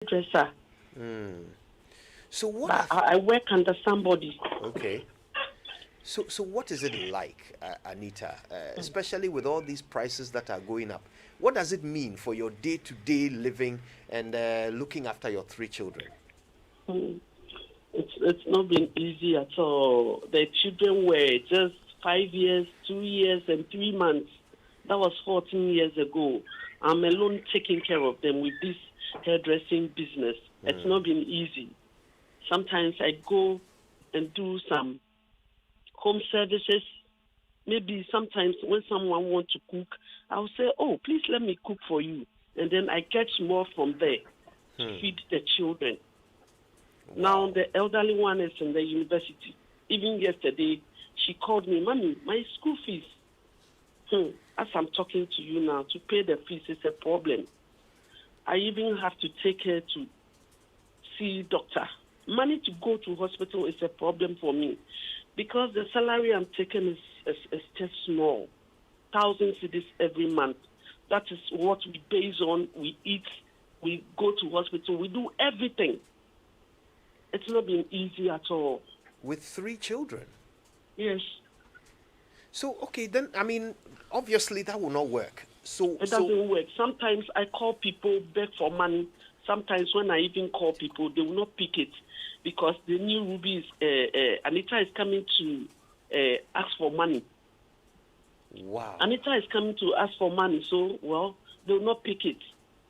dresser, So what but have I work under somebody. okay? So what is it like, Anita? Especially with all these prices that are going up, what does it mean for your day-to-day living and looking after your three children? Mm. It's not been easy at all. The children were just 5 years, 2 years, and 3 months. That was 14 years ago. I'm alone taking care of them with this hairdressing business. It's not been easy. Sometimes I go and do some home services. Maybe sometimes when someone wants to cook, I'll say, "Oh, please let me cook for you," and then I get more from there to feed the children. Now Wow. the elderly one is in the university. Even yesterday, she called me, "Mommy, my school fees." As I'm talking to you now, to pay the fees is a problem. I even have to take her to see doctor. Money to go to hospital is a problem for me because the salary I'm taking is just small. 1,000 cedis every month. That is what we base on. We eat, we go to hospital, we do everything. It's not been easy at all. With three children. Yes, So okay, then I mean, obviously that will not work. So it so doesn't work. Sometimes I call people, beg for money. Sometimes when I even call people, they will not pick it because the new Ruby is, Anita is coming to ask for money. wow. Anita is coming to ask for money, so, well, they will not pick it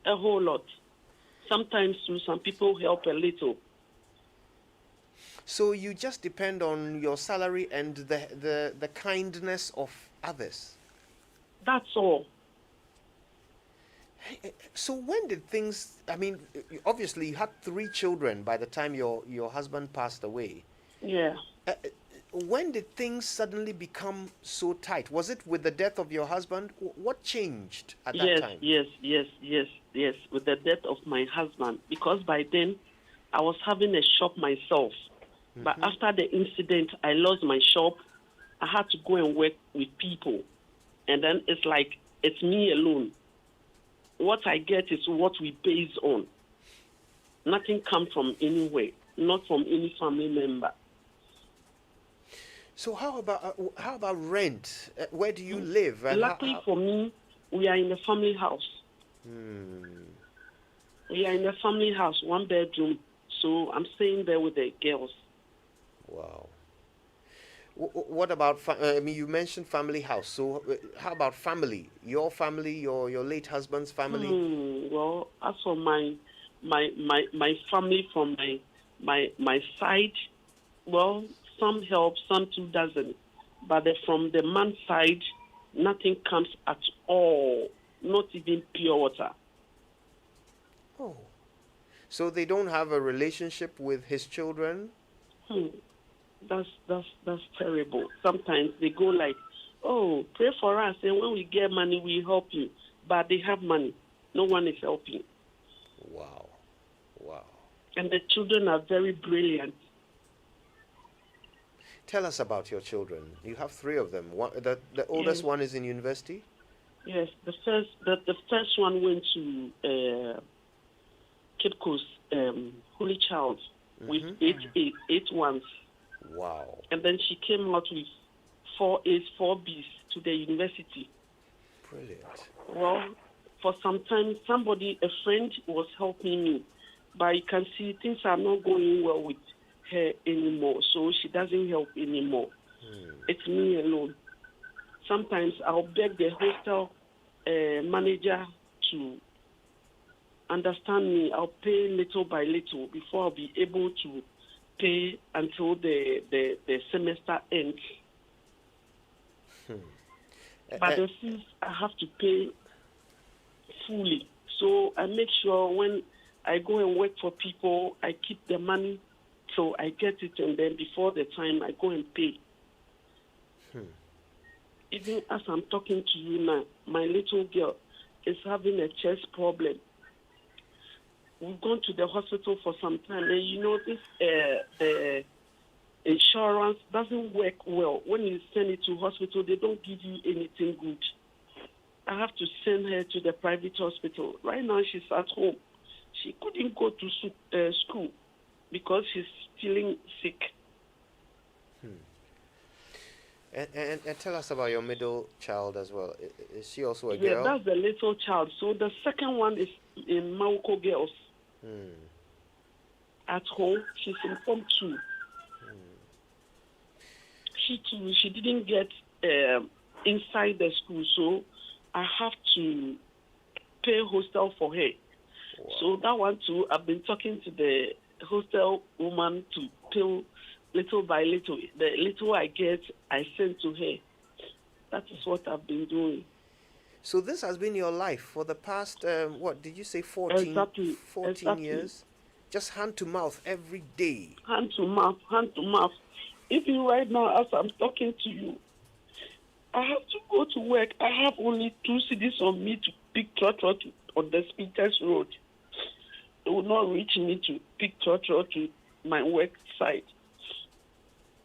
a whole lot. Sometimes some people help a little. So you just depend on your salary and the kindness of others. That's all. So when did things? I mean, obviously you had three children by the time your husband passed away. Yeah. When did things suddenly become so tight? Was it with the death of your husband? What changed at that Yes, time? yes, yes, yes, yes, with the death of my husband. Because by then, I was having a shop myself. But after the incident, I lost my shop. I had to go and work with people. And then it's like, it's me alone. What I get is what we base on. Nothing comes from anywhere, not from any family member. So how about rent? Where do you live? And Luckily for me, we are in a family house. We are in a family house, one bedroom. So I'm staying there with the girls. wow. What about? I mean, you mentioned family house. So how about family? Your family, your late husband's family. Well, as for my family from my side, well, some help, some too doesn't. But from the man's side, nothing comes at all. Not even pure water. Oh, so they don't have a relationship with his children. Hmm. That's terrible. Sometimes they go like, "Oh, pray for us, and when we get money, we help you." But they have money. No one is helping, Wow, wow. and the children are very brilliant. Tell us about your children. You have three of them. The oldest Yes, one is in university. yes. The first one went to Cape Coast, Holy Child, with Mm-hmm. eight ones, Wow. and then she came out with 4 A's, 4 B's to the university. Brilliant. Well, for some time, a friend was helping me, but you can see things are not going well with her anymore, so she doesn't help anymore. It's me alone. Sometimes I'll beg the hostel manager to understand me. I'll pay little by little before I'll be able to pay until the semester ends. But the fees I have to pay fully. So I make sure when I go and work for people, I keep the money so I get it, and then before the time I go and pay. Even as I'm talking to you now, my little girl is having a chest problem. We've gone to the hospital for some time, and this the insurance doesn't work well. When you send it to hospital, they don't give you anything good. I have to send her to the private hospital. Right now, she's at home. She couldn't go to school because she's feeling sick. And tell us about your middle child as well. Is she also a Yeah, girl? that's the little child. So the second one is in Mauko Girls at home. She's in Form 2. She didn't get inside the school, so I have to pay hostel for her. Wow. So that one too, I've been talking to the hostel woman to pay little by little. The little I get, I send to her. That is what I've been doing. So this has been your life for the past, what did you say, 14 Exactly. years? Just hand to mouth every day. Hand to mouth, hand to mouth. Even right now, as I'm talking to you, I have to go to work. I have only 2 cities on me to pick trotro on the Speakers Road. It will not reach me to pick trotro to my work site.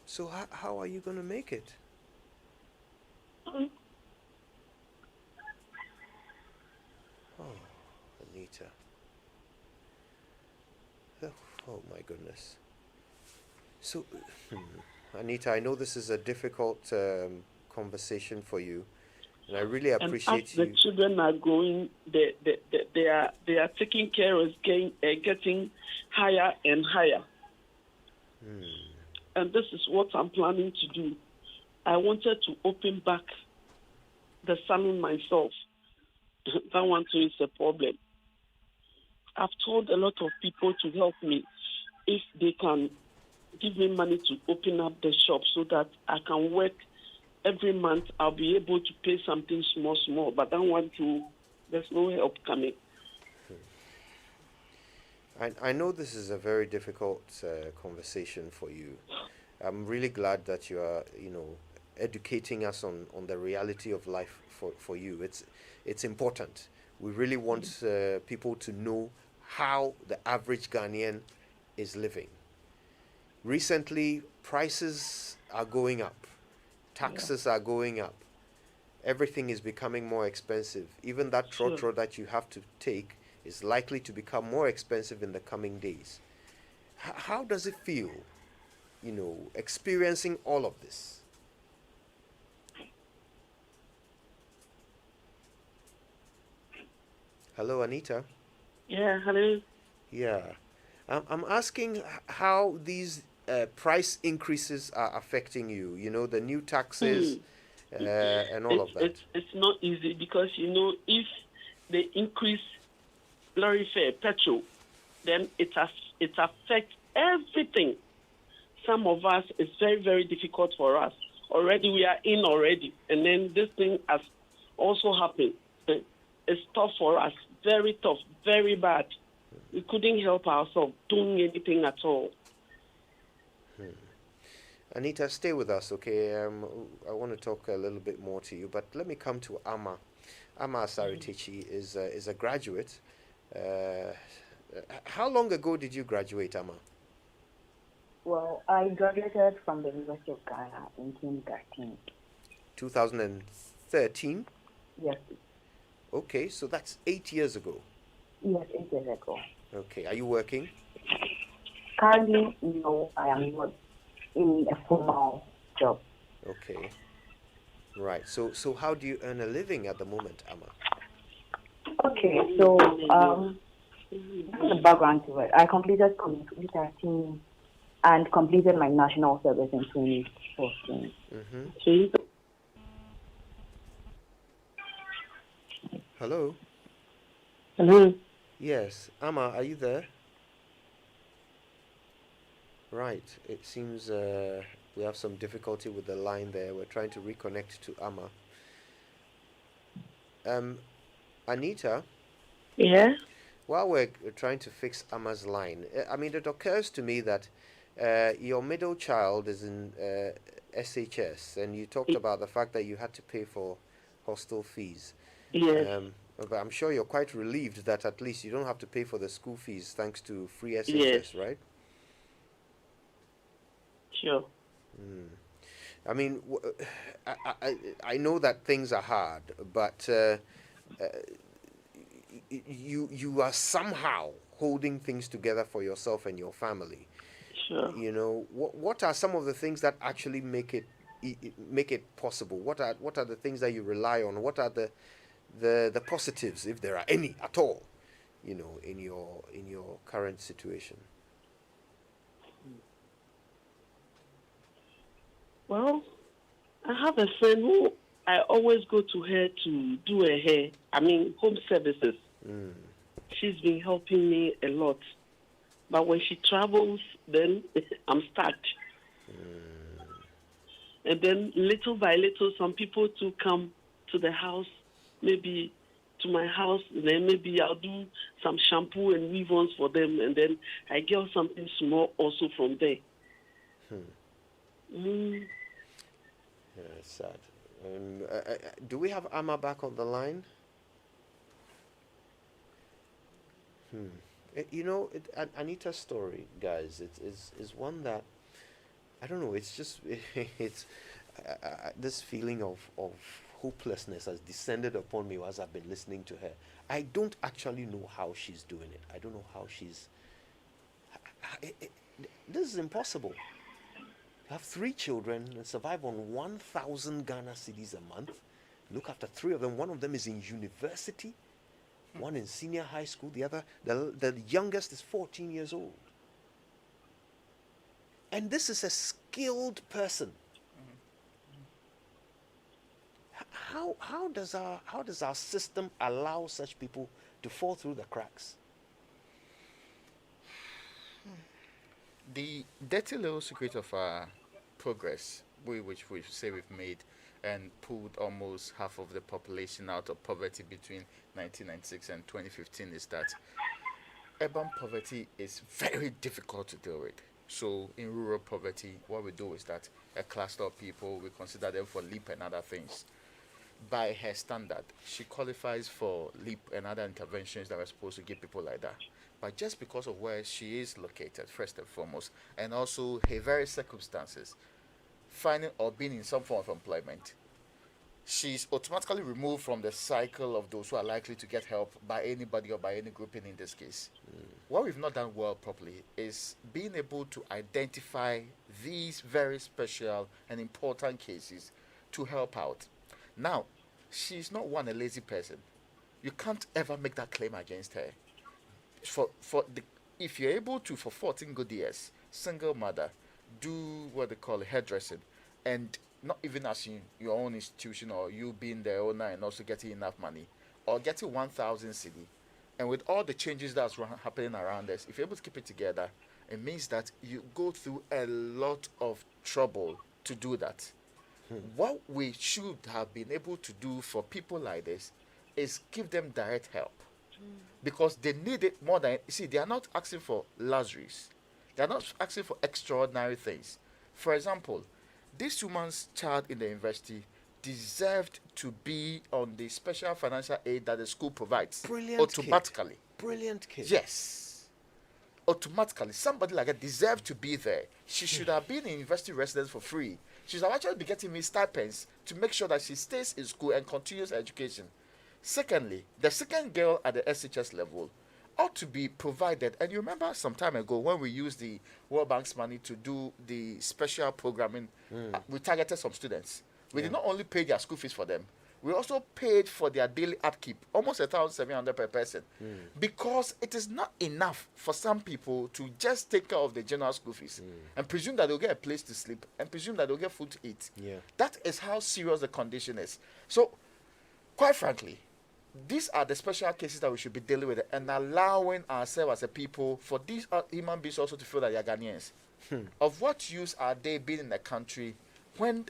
So how are you going to make it? Mm. Oh, Anita. Oh my goodness. So, Anita, I know this is a difficult conversation for you, and I really And appreciate as the children are growing, they are taking care of getting higher and higher. And this is what I'm planning to do. I wanted to open back the salon myself. That one too is a problem. I've told a lot of people to help me if they can give me money to open up the shop so that I can work every month. I'll be able to pay something small, but that one too, there's no help coming. I know this is a very difficult conversation for you. I'm really glad that you are, educating us on the reality of life for you. It's important. We really want people to know how the average Ghanaian is living. Recently, prices are going up, taxes are going up, everything is becoming more expensive. Even that trotro that you have to take is likely to become more expensive in the coming days. How does it feel, experiencing all of this? Hello, Anita. Yeah, hello. Yeah. I'm asking how these price increases are affecting you, the new taxes and all of that. It's not easy because, if they increase lorry fare, petrol, then it affects everything. Some of us, it's very, very difficult for us. Already we are in already, and then this thing has also happened. It's tough for us, very tough, very bad. We couldn't help ourselves doing anything at all. Anita, stay with us, okay? I want to talk a little bit more to you, but let me come to Ama. Ama Asaritechi is a graduate. How long ago did you graduate, Ama? Well, I graduated from the University of Ghana in 2013. 2013? Yes. Okay, so that's 8 years ago. Yes, 8 years ago. Okay, are you working? Currently, no, I am not in a formal job. Okay. Right. So how do you earn a living at the moment, Ama? Okay, so that's the background to it. I completed in 2013 and completed my national service in 2014. Hello? Hello? Yes. Ama, are you there? Right. It seems we have some difficulty with the line there. We're trying to reconnect to Ama. Anita? Yeah? While we're trying to fix Ama's line, it occurs to me that your middle child is in SHS, and you talked about the fact that you had to pay for hostel fees. Yes. But I'm sure you're quite relieved that at least you don't have to pay for the school fees thanks to free SHS, Yes. right? Sure. I know that things are hard, but you are somehow holding things together for yourself and your family. Sure. You know, what are some of the things that actually make it possible? What are the things that you rely on? What are the positives, if there are any at all, you know, in your current situation? Well, I have a friend who I always go to her to do her hair. I mean, home services. She's been helping me a lot. But when she travels, then I'm stuck. And then little by little, some people too come to the house, maybe to my house, and then maybe I'll do some shampoo and weave-ons for them, and then I get something small also from there. Yeah, it's sad. Do we have Amma back on the line? You know, Anita's story, guys, is one that, I don't know, it's just, it's this feeling of hopelessness has descended upon me as I've been listening to her. I don't actually know how she's doing it. I don't know how she's, this is impossible. You have 3 children and survive on 1,000 Ghana cedis a month. Look after 3 of them. One of them is in university, one in senior high school, the youngest is 14 years old. And this is a skilled person. How does our system allow such people to fall through the cracks? The dirty little secret of our progress, which we say we've made and pulled almost half of the population out of poverty between 1996 and 2015, is that urban poverty is very difficult to deal with. So in rural poverty, what we do is that a cluster of people, we consider them for LEAP and other things. By her standard, she qualifies for LEAP and other interventions that are supposed to give people like that. But just because of where she is located, first and foremost, and also her various circumstances, finding or being in some form of employment, she's automatically removed from the cycle of those who are likely to get help by anybody or by any grouping in this case. What we've not done well properly is being able to identify these very special and important cases to help out. Now, she's not a lazy person. You can't ever make that claim against her. If you're able to, for 14 good years, single mother, do what they call hairdressing, and not even as in your own institution or you being the owner and also getting enough money, or getting 1,000 cedi, and with all the changes that's happening around us, if you're able to keep it together, it means that you go through a lot of trouble to do that. What we should have been able to do for people like this is give them direct help, because they need it more than, see, they are not asking for luxuries, they are not asking for extraordinary things. For example, this woman's child in the university deserved to be on the special financial aid that the school provides. Brilliant automatically kid. Brilliant kid. Yes, automatically somebody like that deserved to be there. She should have been in university residence for free. She should have actually be getting me stipends to make sure that she stays in school and continues her education. Secondly, the second girl at the SHS level ought to be provided. And you remember some time ago when we used the World Bank's money to do the special programming, we targeted some students. We did not only pay their school fees for them, we also paid for their daily upkeep, almost 1,700 per person, because it is not enough for some people to just take care of the general school fees and presume that they'll get a place to sleep and presume that they'll get food to eat. That is how serious the condition is. So, quite frankly, these are the special cases that we should be dealing with and allowing ourselves as a people for these human beings also to feel that they are Ghanaians. Of what use are they being in the country when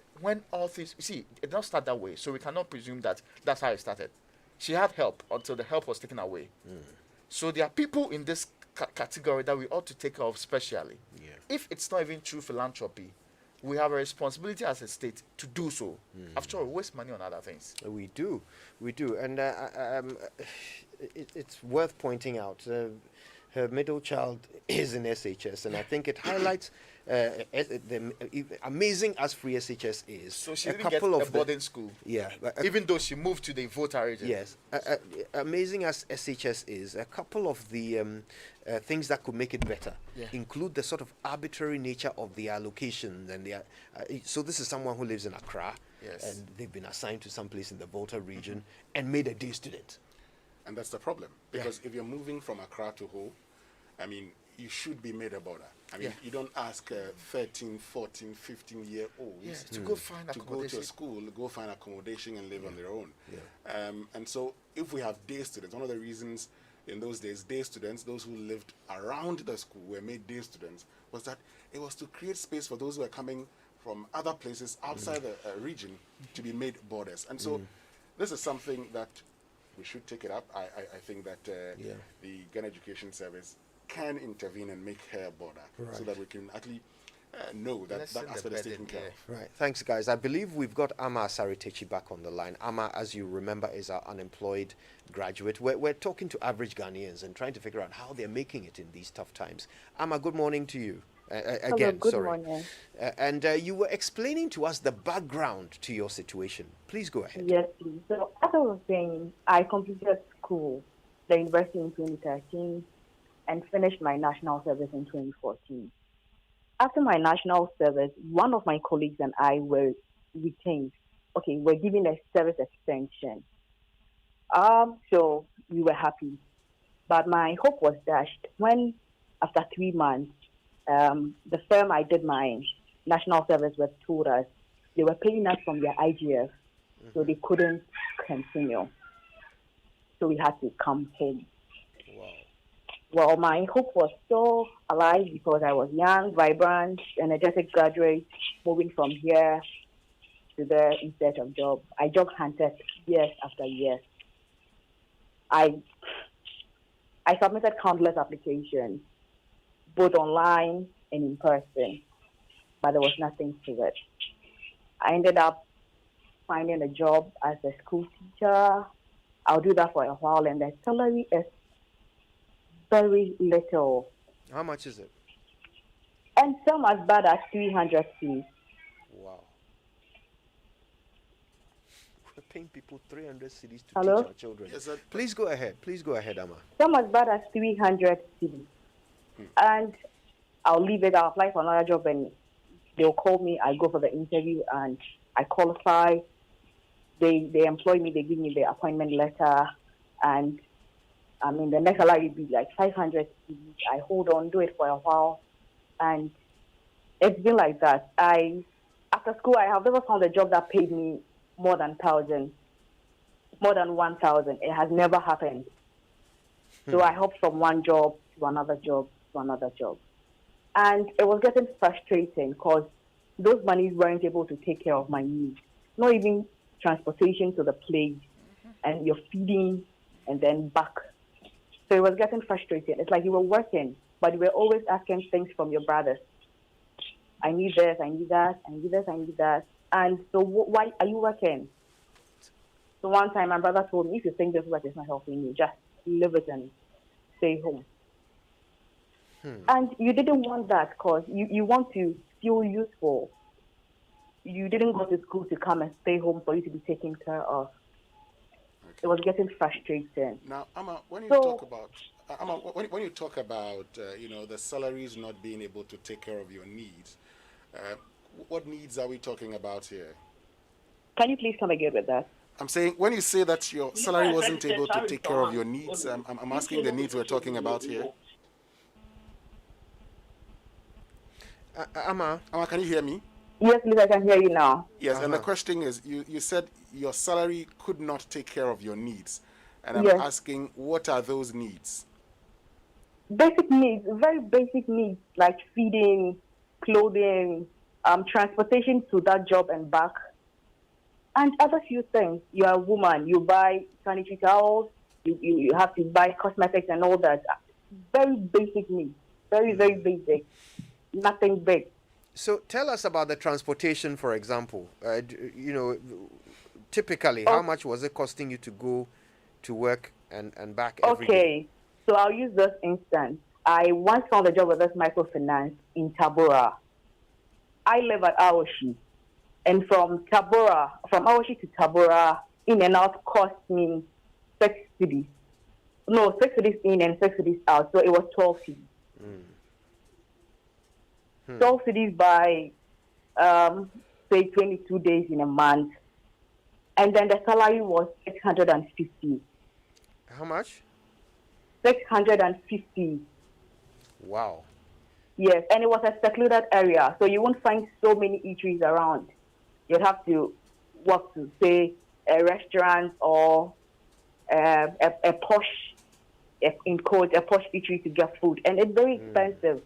all things, you see, it did not start that way, so we cannot presume that that's how it started. She had help until the help was taken away. So there are people in this category that we ought to take care of specially. If it's not even true philanthropy, we have a responsibility as a state to do so. After all, we waste money on other things. We do, and it's worth pointing out. her middle child is in SHS, and I think it highlights amazing as free SHS is. So she a didn't get couple a of the- boarding school, Yeah, even though she moved to the Volta region. yes. Amazing as SHS is, a couple of the things that could make it better Yeah. include the sort of arbitrary nature of the allocation. And so this is someone who lives in Accra, Yes. and they've been assigned to some place in the Volta region and made a day student. And that's the problem. Because if you're moving from Accra to Ho, I mean, you should be made a border. I mean, Yeah. you don't ask 13, 14, 15-year-olds Yeah, to go find to go to accommodation. a school, go find accommodation and live on their own. And so if we have day students, one of the reasons in those days, day students, those who lived around the school were made day students, was that it was to create space for those who are coming from other places outside the region to be made borders. And so this is something that we should take it up. I think that the Ghana Education Service can intervene and make her a border so that we can actually know that Lessen that the aspect is burden, taken care of. Right. Thanks, guys. I believe we've got Ama Saritechi back on the line. Ama, as you remember, is our unemployed graduate. We're talking to average Ghanaians and trying to figure out how they're making it in these tough times. Ama, good morning to you. Again, good sorry. morning. And you were explaining to us the background to your situation. Please go ahead. Yes, please. So as I was saying, I completed school, the university in 2013, and finished my national service in 2014. After my national service, one of my colleagues and I were retained. Okay, we're given a service extension. So we were happy. But my hope was dashed when, after 3 months, the firm I did my national service with told us they were paying us from their IGF, so they couldn't continue. So we had to come home. Wow. Well, my hope was still alive because I was young, vibrant, energetic graduate, moving from here to there in search of job. I job hunted years after years. I submitted countless applications, both online and in person, but there was nothing to it. I ended up finding a job as a school teacher. I'll do that for a while, and the salary is very little. How much is it? And some as bad as 300 fees. Wow. We're paying people 300 cedis to Hello? teach our children. Yes, sir. Please go ahead. Please go ahead, Ama. Some as bad as 300 cities. And I'll leave it, I'll apply for another job, and they'll call me, I go for the interview, and I qualify. They employ me, they give me the appointment letter, and I mean, the next salary would be like 500 cities. I hold on, do it for a while, and it's been like that. After school, I have never found a job that paid me more than 1,000. It has never happened. So I hopped from one job to another job to another job. And it was getting frustrating because those monies weren't able to take care of my needs. Not even transportation to the place, and you're feeding and then back. So it was getting frustrating. It's like you were working, but you were always asking things from your brothers. I need this, I need that, I need this, I need that. And so why are you working? So one time my brother told me, if you think this work is not helping you, just leave it and stay home. And you didn't want that because you want to feel useful. You didn't go to school to come and stay home for you to be taken care of. It was getting frustrating. Now, Ama, when you So- talk about when you talk about the salaries not being able to take care of your needs, what needs are we talking about here? Can you please come again with that? I'm saying when you say that your salary wasn't able to take care of your needs, I'm asking the needs we're talking about here. Ama, Ama, can you hear me? Yes, please, I can hear you now. Yes, and the Uh-huh. question is, you said your salary could not take care of your needs, and I'm Yes. asking, what are those needs? Basic needs, very basic needs like feeding, clothing, transportation to that job and back, and other few things. You are a woman, you buy sanitary towels, you have to buy cosmetics and all that. Very basic needs, very, very basic, nothing big. so tell us about the transportation, for example. Typically, how much was it costing you to go to work and back every day? Okay, so I'll use this instance. I once found a job with this microfinance in Tabora. I live at Aoshi, and from Aoshi to Tabora, in and out cost me 6 cities. No, 6 cities in and 6 cities out. So it was 12 cities. 12 cities by, say, 22 days in a month. And then the salary was 650. How much? 650. Wow. Yes, and it was a secluded area, so you won't find so many eateries around. You'd have to walk to, say, a restaurant or a posh, in quotes, a posh eatery to get food, and it's very expensive.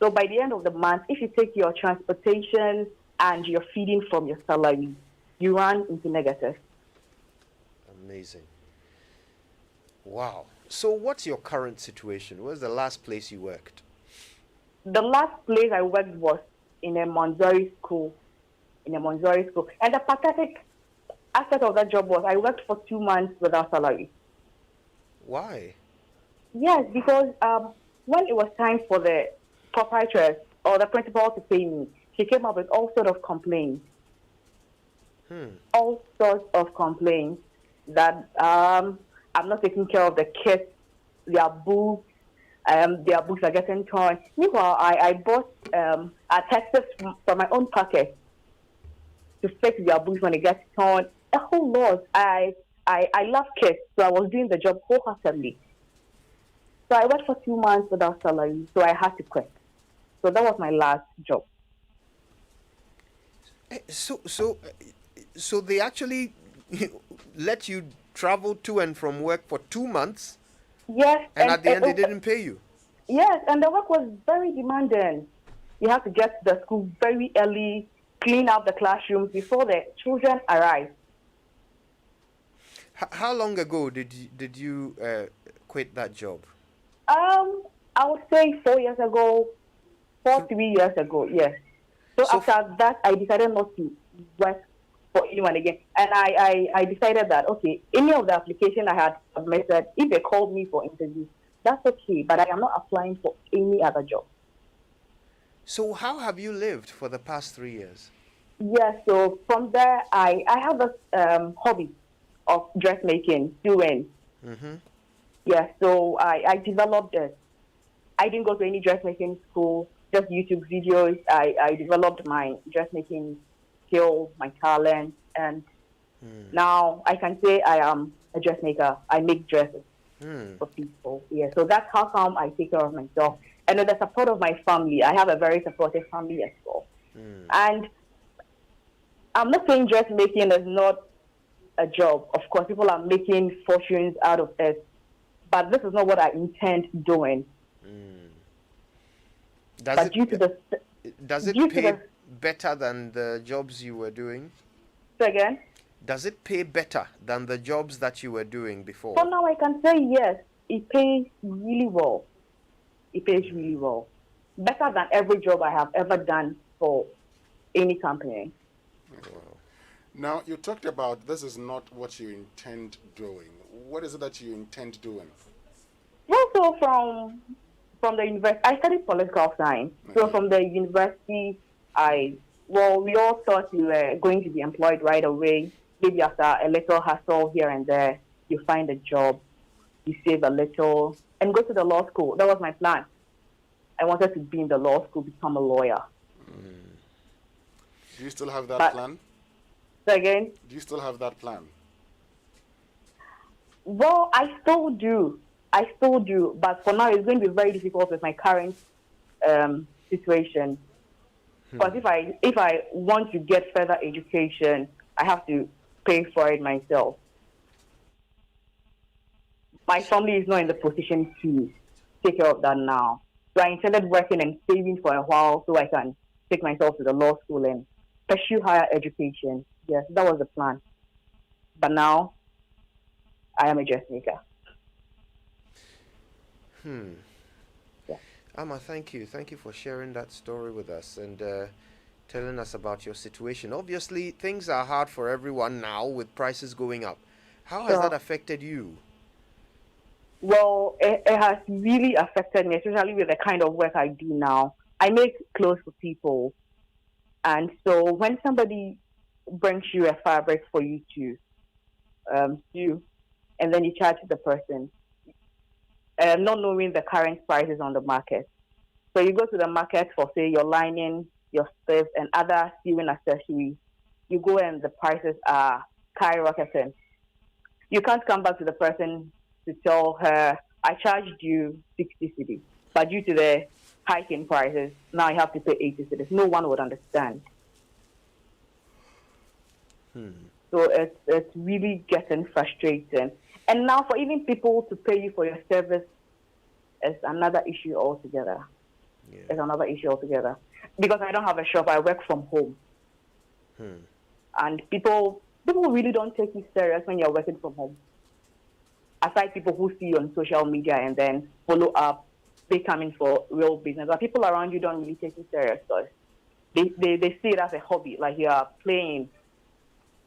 So by the end of the month, if you take your transportation and your feeding from your salary, you run into negative. Amazing. Wow. So what's your current situation? Where's the last place you worked? The last place I worked was in a Montessori school. And the pathetic aspect of that job was I worked for 2 months without salary. Why? Yes, because when it was time for the proprietress or the principal to pay me, she came up with all sorts of complaints. All sorts of complaints that I'm not taking care of the kids, their books are getting torn. Meanwhile, I bought a textbook from my own pocket to fix their books when it gets torn. A whole lot. I love kids, so I was doing the job wholeheartedly. So I worked for 2 months without salary, so I had to quit. So that was my last job. So they actually let you travel to and from work for 2 months? Yes. And at the end, they didn't pay you? Yes, and the work was very demanding. You have to get to the school very early, clean up the classrooms before the children arrive. How long ago did you quit that job? I would say 4 years ago, 3 years ago, yes. So after that, I decided not to work for anyone again. And I decided that, okay, any of the application I had submitted, if they called me for interviews, that's okay, but I am not applying for any other job. So how have you lived for the past 3 years? Yes, so from there, I have this hobby of dressmaking, sewing. Yes, so I developed it. I didn't go to any dressmaking school, just YouTube videos. I developed my dressmaking skill, my talent, and now I can say I am a dressmaker. I make dresses for people. Yeah, so that's how come I take care of myself. And with the support of my family, I have a very supportive family as well. And I'm not saying dressmaking is not a job. Of course, people are making fortunes out of it, but this is not what I intend doing. Does it pay better than the jobs you were doing? So again? Does it pay better than the jobs that you were doing before? For now, I can say yes. It pays really well. It pays really well. Better than every job I have ever done for any company. Wow. Now, you talked about this is not what you intend doing. What is it that you intend doing? Well, so from the university, I studied political science. So from the university, we all thought we were going to be employed right away. Maybe after a little hustle here and there, you find a job, you save a little, and go to the law school. That was my plan. I wanted to be in the law school, become a lawyer. Do you still have that plan? So again? Do you still have that plan? Well, I still do. But for now, it's going to be very difficult with my current situation. Because if I want to get further education, I have to pay for it myself. My family is not in the position to take care of that now. So I intended working and saving for a while so I can take myself to the law school and pursue higher education. Yes, that was the plan. But now, I am a dressmaker. Yeah. Amma, thank you. Thank you for sharing that story with us and telling us about your situation. Obviously, things are hard for everyone now with prices going up. How has that affected you? Well, it has really affected me, especially with the kind of work I do now. I make clothes for people. And so when somebody brings you a fabric for you to sew, and then you charge the person, not knowing the current prices on the market. So you go to the market for, say, your lining, your strips, and other sewing accessories. You go and the prices are skyrocketing. You can't come back to the person to tell her, I charged you 60 cedis, but due to the hike in prices, now you have to pay 80 cedis. No one would understand. So it's really getting frustrating. And now for even people to pay you for your service is another issue altogether. Yeah. It's another issue altogether. Because I don't have a shop, I work from home. And people really don't take you serious when you're working from home. Aside people who see you on social media and then follow up, they come in for real business. But people around you don't really take you serious. So they see it as a hobby, like you are playing.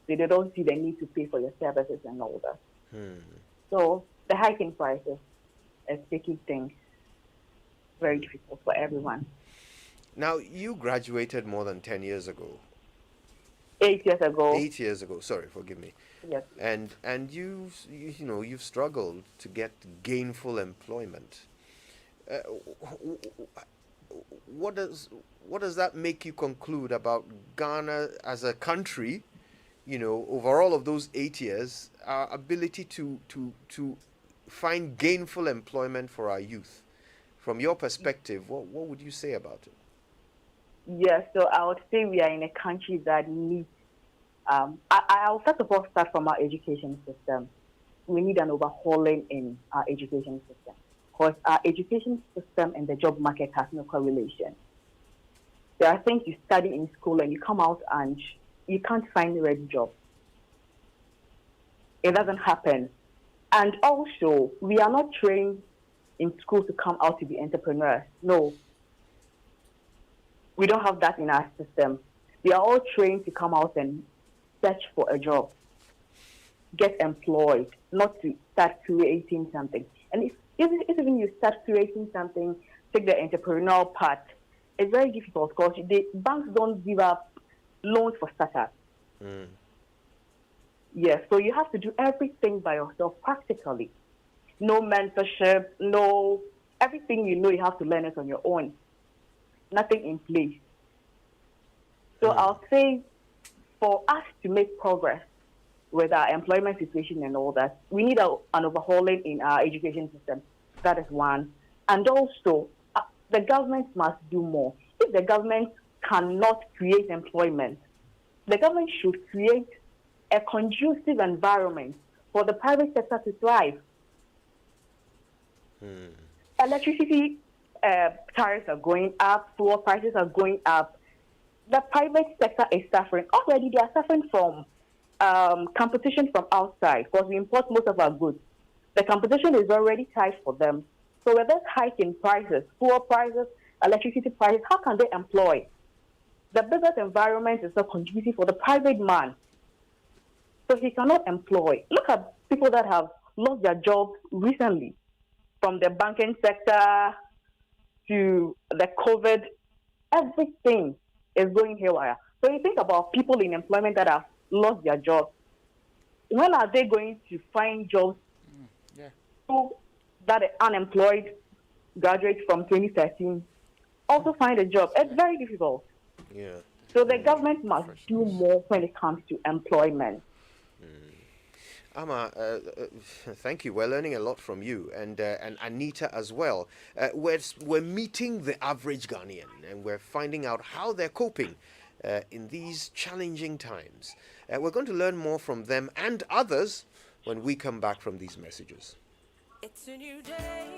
They don't see the need to pay for your services and all that. So the hiking prices is making things very difficult for everyone. Now, you graduated more than 10 years ago. 8 years ago. 8 years ago, sorry, forgive me. Yes. And you've struggled to get gainful employment. What does that make you conclude about Ghana as a country? Over all of those 8 years, our ability to find gainful employment for our youth. From your perspective, what would you say about it? Yes, so I would say we are in a country that needs, I'll first of all start from our education system. We need an overhauling in our education system because our education system and the job market has no correlation. There are things you study in school and you come out and you can't find the right job. It doesn't happen. And also, we are not trained in school to come out to be entrepreneurs. No. We don't have that in our system. We are all trained to come out and search for a job, get employed, not to start creating something. And if even you start creating something, take the entrepreneurial part, it's very difficult because the banks don't give up loans for startups. Yes, so you have to do everything by yourself practically. No mentorship, no, everything you have to learn it on your own. Nothing in place. So I'll say for us to make progress with our employment situation and all that, we need an overhauling in our education system. That is one. And also, the government must do more. If the government cannot create employment, the government should create a conducive environment for the private sector to thrive. Electricity tariffs are going up, fuel prices are going up. The private sector is suffering. Already they are suffering from competition from outside because we import most of our goods. The competition is already tight for them. So with this hike in prices, fuel prices, electricity prices, how can they employ? The business environment is not conducive for the private man. So he cannot employ. Look at people that have lost their jobs recently, from the banking sector to the COVID. Everything is going haywire. So you think about people in employment that have lost their jobs. When are they going to find jobs? People that are unemployed, graduates from 2013, also find a job. It's very difficult. Yeah. So the government must do more when it comes to employment. Ama, thank you. We're learning a lot from you and Anita as well. We're meeting the average Ghanaian and we're finding out how they're coping in these challenging times. We're going to learn more from them and others when we come back from these messages. It's a new day.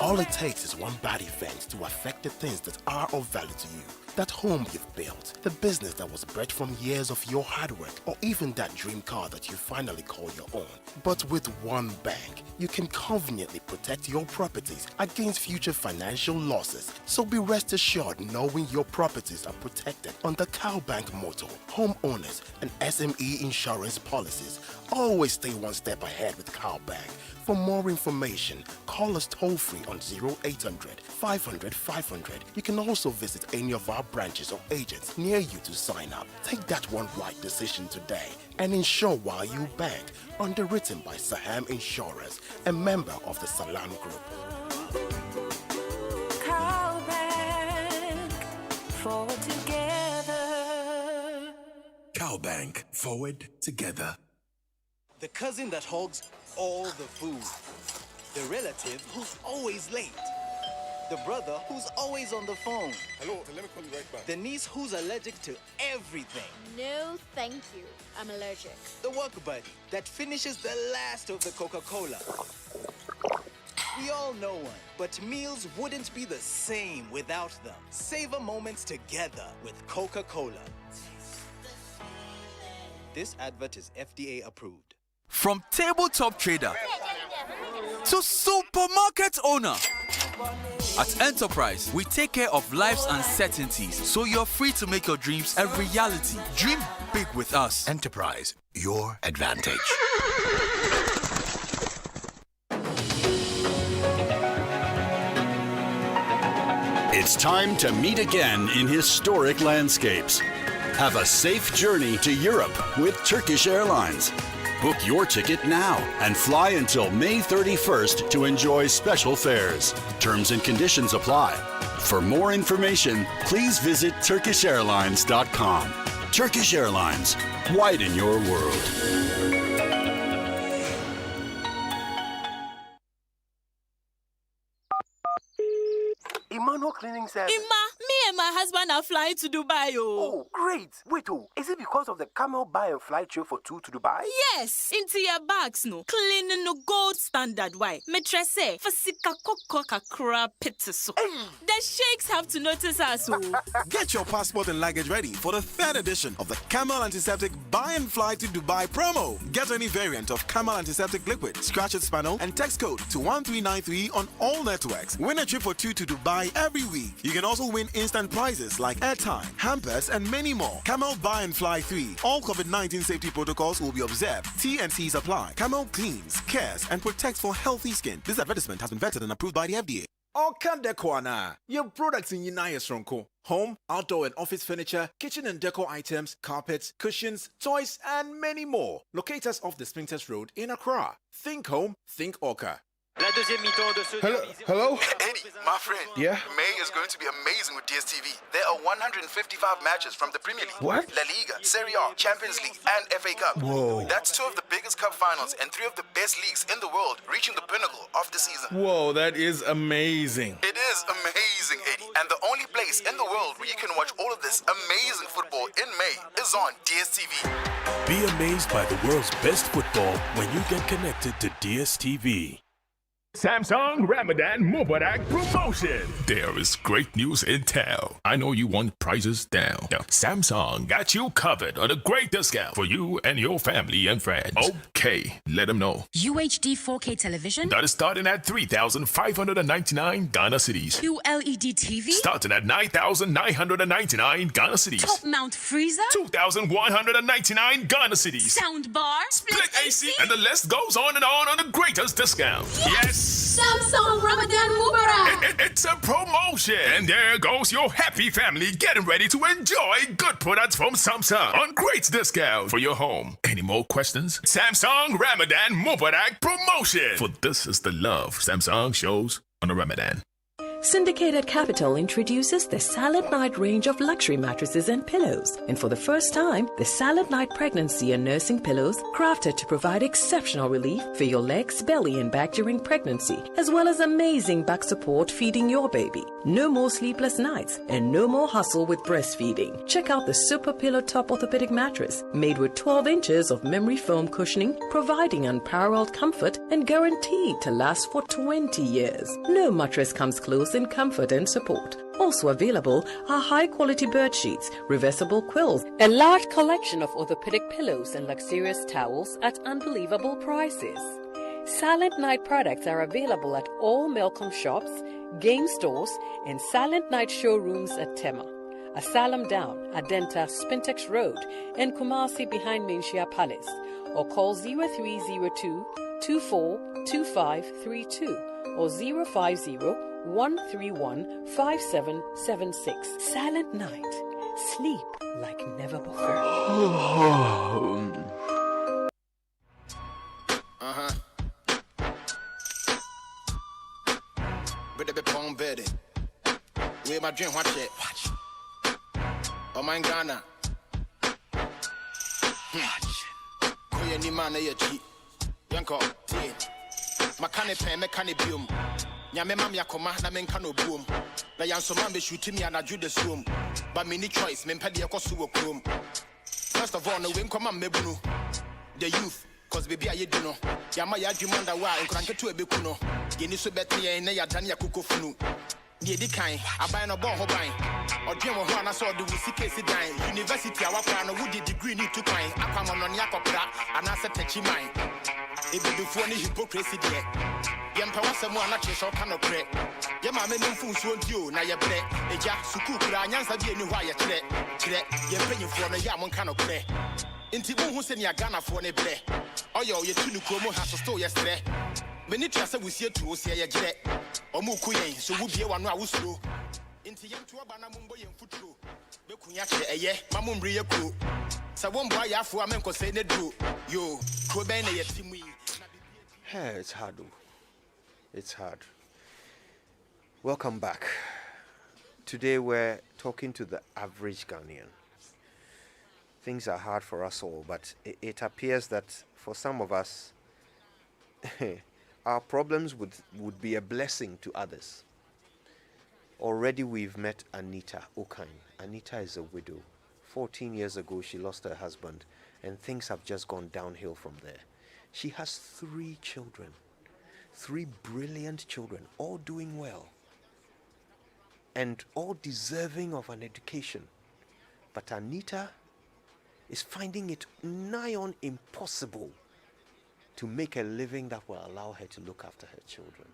All it takes is one bad event to affect the things that are of value to you. That home you've built, the business that was birthed from years of your hard work, or even that dream car that you finally call your own. But with one bank, you can conveniently protect your properties against future financial losses. So be rest assured knowing your properties are protected under Cowbank motto, homeowners and SME insurance policies. Always stay one step ahead with Cowbank. For more information, call us toll-free on 0800 500 500. You can also visit any of our branches or agents near you to sign up. Take that one right decision today and insure while you bank. Underwritten by Saham Insurers, a member of the Salam Group. Cowbank, forward together. Cowbank, forward together. The cousin that hogs all the food. The relative who's always late. The brother who's always on the phone. Hello, let me call you right back. The niece who's allergic to everything. No, thank you. I'm allergic. The work buddy that finishes the last of the Coca-Cola. We all know one, but meals wouldn't be the same without them. Savor moments together with Coca-Cola. This advert is FDA approved. From tabletop trader to supermarket owner, at Enterprise, we take care of life's uncertainties so you're free to make your dreams a reality. Dream big with us. Enterprise, your advantage. It's time to meet again in historic landscapes. Have a safe journey to Europe with Turkish Airlines. Book your ticket now and fly until May 31st to enjoy special fares. Terms and conditions apply. For more information, please visit TurkishAirlines.com. Turkish Airlines, widen your world. Emmanuel Cleaning Service. Me and my husband are flying to Dubai. Oh, great. Wait, is it because of the Camel Buy and Fly trip for 2 to Dubai? Yes, into your bags, no. Cleaning no gold standard. Why? Metrese, for sika koko kakra pitiso. The sheikhs have to notice us. Get your passport and luggage ready for the 3rd edition of the Camel Antiseptic Buy and Fly to Dubai promo. Get any variant of Camel Antiseptic Liquid, scratch its panel, and text code to 1393 on all networks. Win a trip for 2 to Dubai every week. You can also win instant prizes like airtime, hampers, and many more. Camel Buy and Fly 3. All COVID-19 safety protocols will be observed. T&Cs apply. Camel cleans, cares, and protects for healthy skin. This advertisement has been vetted and approved by the FDA. Oka Dekwana. Your products in United Stronko. Home, outdoor and office furniture, kitchen and decor items, carpets, cushions, toys, and many more. Locate us off the Spintex Road in Accra. Think home, think Oka. Hello? Eddie, my friend. Yeah? May is going to be amazing with DSTV. There are 155 matches from the Premier League, What? La Liga, Serie A, Champions League, and FA Cup. Whoa. That's 2 of the biggest cup finals and 3 of the best leagues in the world reaching the pinnacle of the season. Whoa, that is amazing. It is amazing, Eddie. And the only place in the world where you can watch all of this amazing football in May is on DSTV. Be amazed by the world's best football when you get connected to DSTV. Samsung Ramadan Mubarak promotion. There is great news in town. I know you want prices down. Now, Samsung got you covered on a great discount for you and your family and friends. Okay, let them know. UHD 4K television? That is starting at 3,599 Ghana cedis. QLED TV? Starting at 9,999 Ghana cedis. Top mount freezer? 2,199 Ghana cedis. Soundbar? Split AC? And the list goes on the greatest discount. Yes! Samsung Ramadan Mubarak! It's a promotion! And there goes your happy family getting ready to enjoy good products from Samsung on great discount for your home. Any more questions? Samsung Ramadan Mubarak promotion! For this is the love Samsung shows on the Ramadan. Syndicated Capital introduces the Silent Night range of luxury mattresses and pillows. And for the first time, the Silent Night pregnancy and nursing pillows, crafted to provide exceptional relief for your legs, belly, and back during pregnancy, as well as amazing back support feeding your baby. No more sleepless nights and no more hustle with breastfeeding. Check out the Super Pillow Top Orthopedic Mattress, made with 12 inches of memory foam cushioning, providing unparalleled comfort and guaranteed to last for 20 years. No mattress comes close in comfort and support. Also available are high-quality bird sheets, reversible quills, a large collection of orthopedic pillows and luxurious towels at unbelievable prices. Silent Night products are available at all Melcom shops, game stores, and Silent Night showrooms at Tema, Asylum Down, Adenta, Spintex Road, and Kumasi behind Menchia Palace, or call 0302 242532 or 050 131 5776. Silent Night. Sleep like never before. Better be pong better. Where my drink, watch it. Oh my Ghana. Koya ni mana ya chi. Yanko, tie. Makane pen, mekane bium. Nyame mam yakoma na menka no boom. Na yanso mam be shoot me and adu the room. But me ni choice, me mpede yakosu wo krom. First of all, no win come mebunu. The youth, cause baby I do no. Yama ya dwumanda wa nkranke to ebeku no. Yeni so betre yen na ya dan ya kokofunu. Ni edi kan, aban no bon ho ban. Odwen wo ho na so de wusi case dan. University awakra no wudi degree ni to kan. Akwamo no ne akopra anase tachi man. Ebibifo ni hypocrisy de. Yempa wasemu anache so kano kre. Yema me nimfu nsuo ndio na ye bre. Eja suku kura anyansa bi eni ho aye kire. Kire yempanyimfo no ya mon kano kre. Inti bu hu se ni agana fo ne bre. Oyo ye tunu kromo ha so sto ye sre. Meni trase wusie tu o se ye gire. Omu ku yen so wubie wano a wusuro. Inti yemto aba na mumbo yemfuturo. Bekunya kire eye mamumbre ye kuro. Sa wombo ayafo amenko se ne duro. Yo, ko ben na ye timu. Hey, it's hard. It's hard. Welcome back. Today we're talking to the average Ghanaian. Things are hard for us all, but it appears that for some of us, our problems would be a blessing to others. Already we've met Anita Okine. Anita is a widow. 14 years ago she lost her husband, and things have just gone downhill from there. She has 3 children. 3 brilliant children, all doing well and all deserving of an education. But Anita is finding it nigh on impossible to make a living that will allow her to look after her children.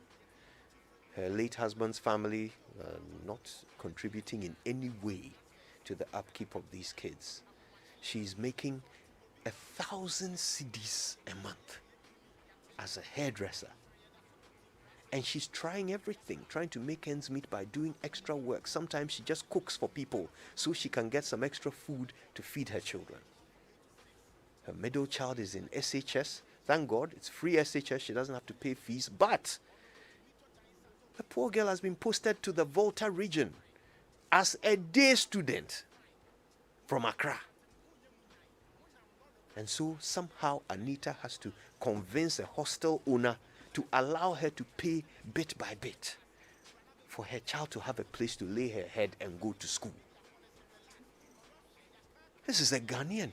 Her late husband's family not contributing in any way to the upkeep of these kids. She's making 1,000 cedis a month as a hairdresser. And she's trying everything, trying to make ends meet by doing extra work. Sometimes she just cooks for people so she can get some extra food to feed her children. Her middle child is in SHS. Thank God, it's free SHS. She doesn't have to pay fees. But the poor girl has been posted to the Volta region as a day student from Accra. And so somehow Anita has to convince a hostel owner to allow her to pay bit by bit for her child to have a place to lay her head and go to school. This is a Ghanaian.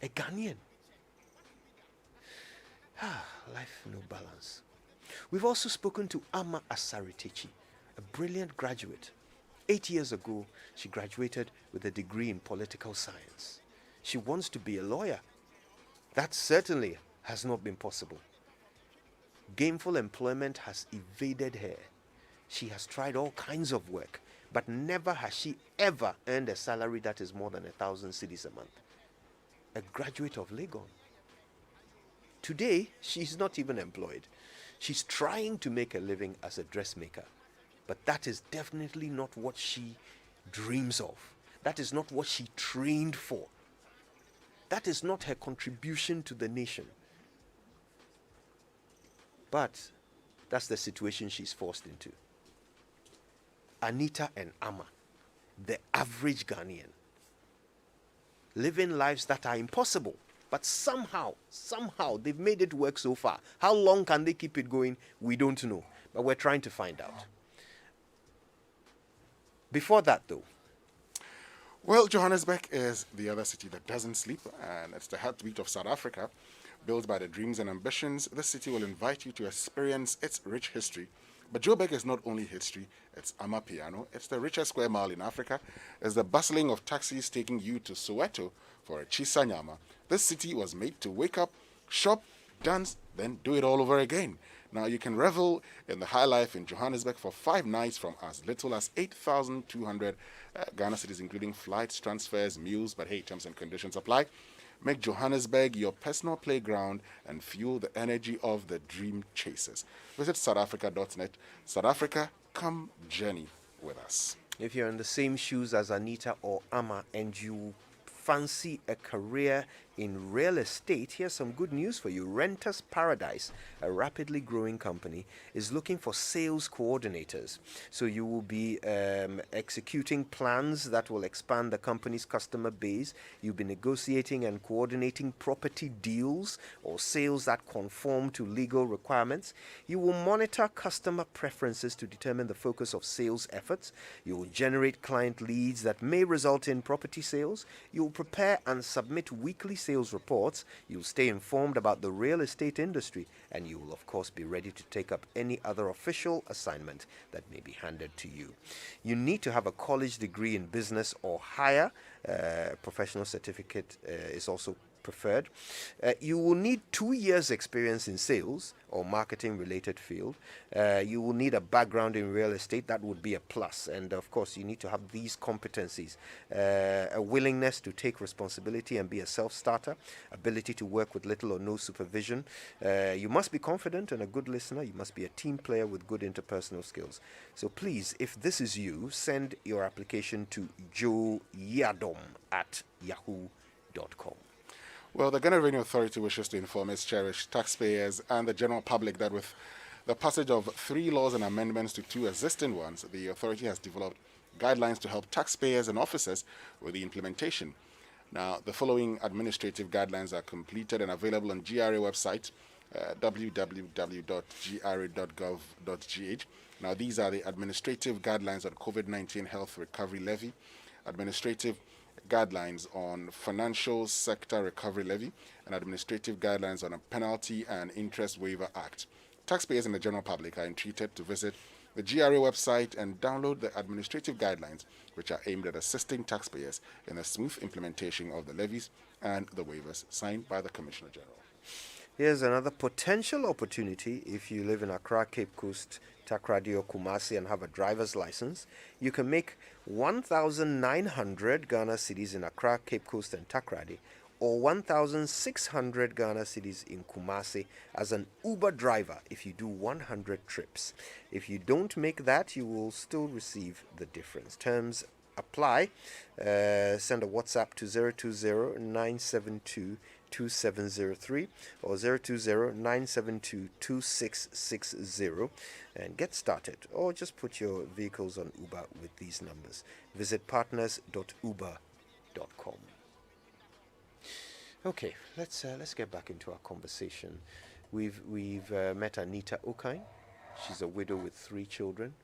A Ghanaian. Life no balance. We've also spoken to Ama Asaritechi, a brilliant graduate. 8 years ago, she graduated with a degree in political science. She wants to be a lawyer. That certainly has not been possible. Gainful employment has evaded her. She has tried all kinds of work, but never has she ever earned a salary that is more than 1,000 cedis a month. A graduate of Legon. Today, she's not even employed. She's trying to make a living as a dressmaker, but that is definitely not what she dreams of. That is not what she trained for. That is not her contribution to the nation. But that's the situation she's forced into. Anita and Ama, the average Ghanaian, living lives that are impossible, but somehow they've made it work so far. How long can they keep it going? We don't know, but we're trying to find out. Before that, though, well, Johannesburg is the other city that doesn't sleep, and it's the heartbeat of South Africa. Built by the dreams and ambitions, this city will invite you to experience its rich history But Joburg is not only history, it's Amapiano, it's the richest square mile in Africa, it's the bustling of taxis taking you to Soweto for a chisanyama. This city was made to wake up, shop, dance, then do it all over again. Now you can revel in the high life in Johannesburg for 5 nights from as little as 8,200 Ghana cedis, including flights, transfers, meals, but hey, terms and conditions apply. Make Johannesburg your personal playground and fuel the energy of the dream chasers. Visit SouthAfrica.net. South Africa, come journey with us. If you're in the same shoes as Anita or Ama and you fancy a career in real estate, here's some good news for you. Renters Paradise, a rapidly growing company, is looking for sales coordinators. So you will be executing plans that will expand the company's customer base. You'll be negotiating and coordinating property deals or sales that conform to legal requirements. You will monitor customer preferences to determine the focus of sales efforts. You will generate client leads that may result in property sales. You will prepare and submit weekly sales reports. You'll stay informed about the real estate industry, and you will of course be ready to take up any other official assignment that may be handed to you. You need to have a college degree in business or higher. Professional certificate is also preferred. You will need 2 years experience in sales or marketing related field. You will need a background in real estate. That would be a plus. And of course, you need to have these competencies: a willingness to take responsibility and be a self-starter, ability to work with little or no supervision. You must be confident and a good listener. You must be a team player with good interpersonal skills. So please, if this is you, send your application to joeyadom@yahoo.com. Well, the Ghana Revenue Authority wishes to inform its cherished taxpayers and the general public that with the passage of 3 laws and amendments to 2 existing ones, the authority has developed guidelines to help taxpayers and officers with the implementation. Now, the following administrative guidelines are completed and available on GRA website, www.gra.gov.gh. Now, these are the administrative guidelines on COVID-19 Health Recovery Levy, administrative guidelines on Financial Sector Recovery Levy, and administrative guidelines on a Penalty and Interest Waiver Act. Taxpayers and the general public are entreated to visit the GRA website and download the administrative guidelines, which are aimed at assisting taxpayers in a smooth implementation of the levies and the waivers signed by the Commissioner General. Here's another potential opportunity. If you live in Accra, Cape Coast, Takoradi or Kumasi and have a driver's license, you can make 1,900 Ghana cedis in Accra, Cape Coast and Takoradi, or 1,600 Ghana cedis in Kumasi as an Uber driver if you do 100 trips. If you don't make that, you will still receive the difference. Terms apply. Send a WhatsApp to 020-972-2703 or 020-972-2660 and get started, or just put your vehicles on Uber with these numbers. Visit partners.uber.com. Okay, let's get back into our conversation. We've met Anita Okine. She's a widow with 3 children,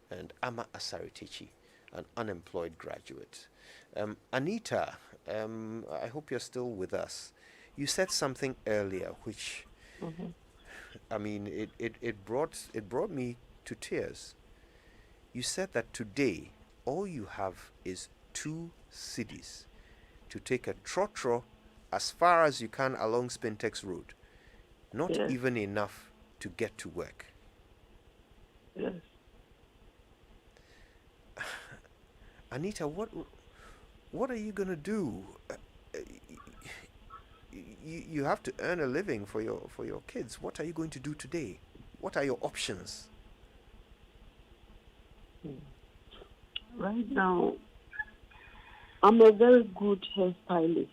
and Ama Asaritechi, an unemployed graduate. Anita, I hope you're still with us. You said something earlier which, I mean, it brought me to tears. You said that today all you have is 2 cedis to take a trotro as far as you can along Spintex Road. Not Yes. even enough to get to work. Yes. Anita, what are you gonna do? You have to earn a living for your kids. What are you going to do today? What are your options? Right now, I'm a very good hairstylist.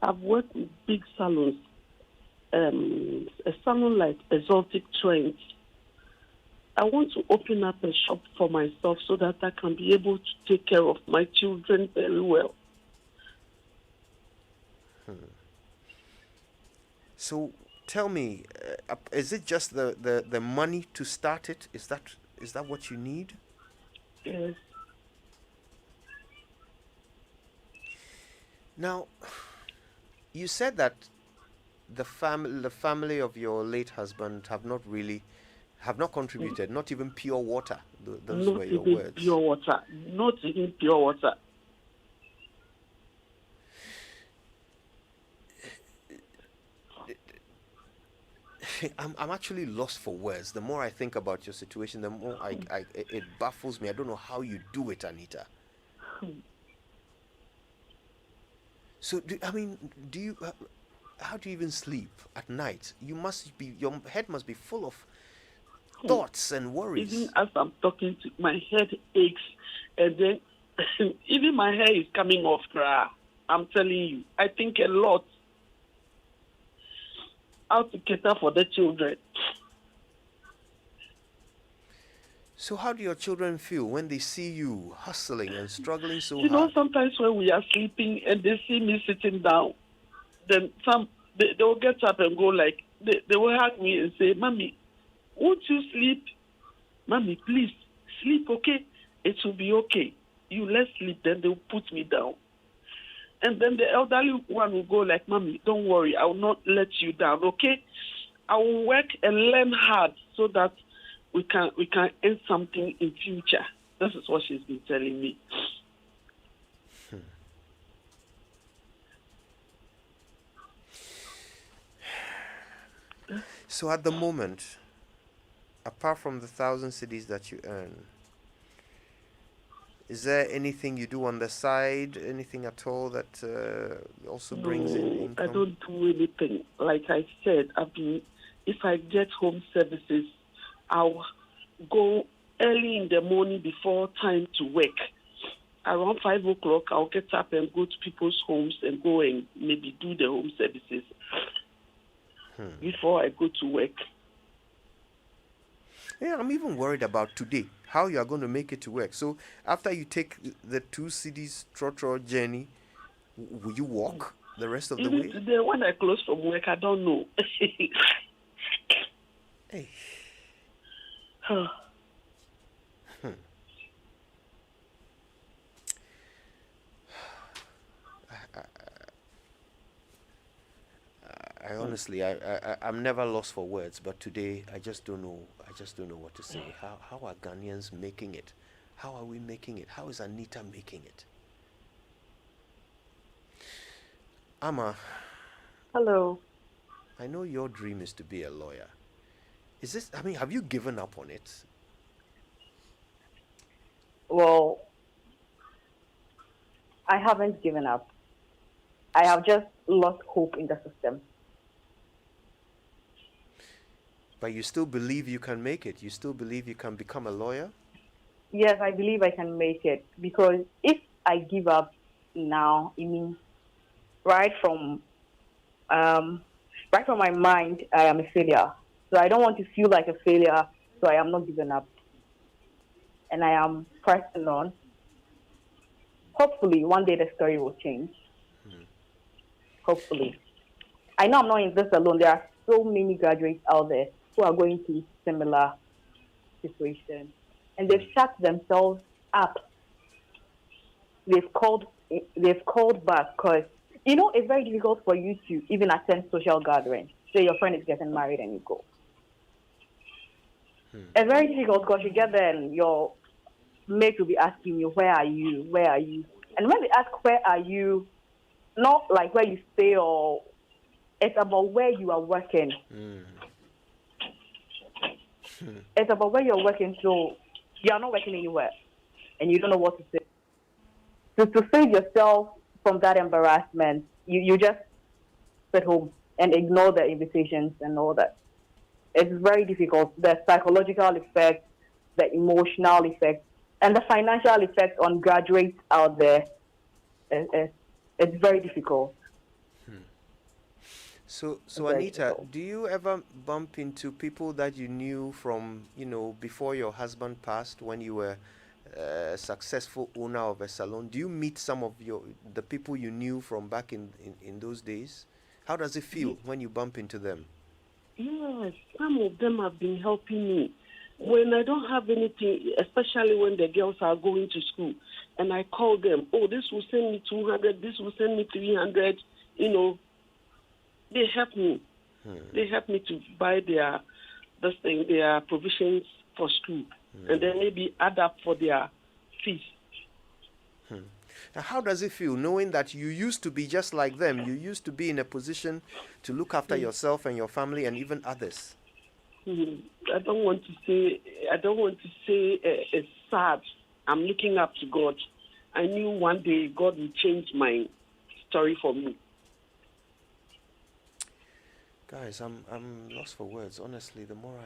I've worked with big salons, a salon like Exotic Trends. I want to open up a shop for myself so that I can be able to take care of my children very well. So tell me, is it just the money to start it? Is that what you need? Yes. Now, you said that the family of your late husband have not really Have not contributed, not even pure water. Those Not were your even words. pure water. Not even pure water. I'm actually lost for words. The more I think about your situation, the more it baffles me. I don't know how you do it, Anita. So, do you? How do you even sleep at night? Your head must be full of thoughts and worries. Even as I'm talking to, my head aches, and then even my hair is coming off. I'm telling you, I think a lot. How to cater for the children. So how do your children feel when they see you hustling and struggling so You hard? know, sometimes when we are sleeping and they see me sitting down, then they will get up and go like, they will hug me and say, Mommy, won't you sleep? Mommy, please, sleep, okay? It will be okay. You let's sleep, then they will put me down. And then the elderly one will go like, Mommy, don't worry, I will not let you down, okay? I will work and learn hard so that we can earn something in future. This is what she's been telling me. So at the moment, apart from the 1,000 cedis that you earn, is there anything you do on the side, anything at all that also brings in income? I don't do anything. Like I said, if I get home services, I'll go early in the morning before time to work. Around 5 o'clock, I'll get up and go to people's homes and go and maybe do the home services before I go to work. Yeah, I'm even worried about today, how you are going to make it to work. So after you take the 2 cedis trotro journey, will you walk the rest of the Even way? today, when I close from work, I don't know. Hey. I honestly, I'm never lost for words, but today I just don't know. I just don't know what to say. How are Ghanaians making it? How are we making it? How is Anita making it? Amma. Hello. I know your dream is to be a lawyer. Is this? Have you given up on it? Well, I haven't given up. I have just lost hope in the system. But you still believe you can make it? You still believe you can become a lawyer? Yes, I believe I can make it, because if I give up now, it means right from my mind, I am a failure. So I don't want to feel like a failure, so I am not giving up. And I am pressing on. Hopefully, one day the story will change. Hopefully. I know I'm not in this alone. There are so many graduates out there who are going through similar situations. And they've shut themselves up. They've called back because, it's very difficult for you to even attend social gatherings. Say your friend is getting married and you go. It's very difficult because you get there and your mate will be asking you, where are you? Where are you? And when they ask, where are you, not like where you stay, or it's about where you are working. It's about where you're working, so you are not working anywhere and you don't know what to say. So to save yourself from that embarrassment, you just sit home and ignore the invitations and all that. It's very difficult. The psychological effect, the emotional effect, and the financial effect on graduates out there, it's very difficult. So Anita, do you ever bump into people that you knew from, before your husband passed, when you were a successful owner of a salon? Do you meet some of the people you knew from back in those days? How does it feel when you bump into them? Yes, some of them have been helping me. When I don't have anything, especially when the girls are going to school, and I call them, this will send me 200, this will send me 300, they help me. They help me to buy the this thing, their provisions for school, and then maybe add up for their fees. Now, how does it feel knowing that you used to be just like them? You used to be in a position to look after yourself and your family and even others. I don't want to say it's sad. I'm looking up to God. I knew one day God would change my story for me. Guys, I'm lost for words. Honestly, the more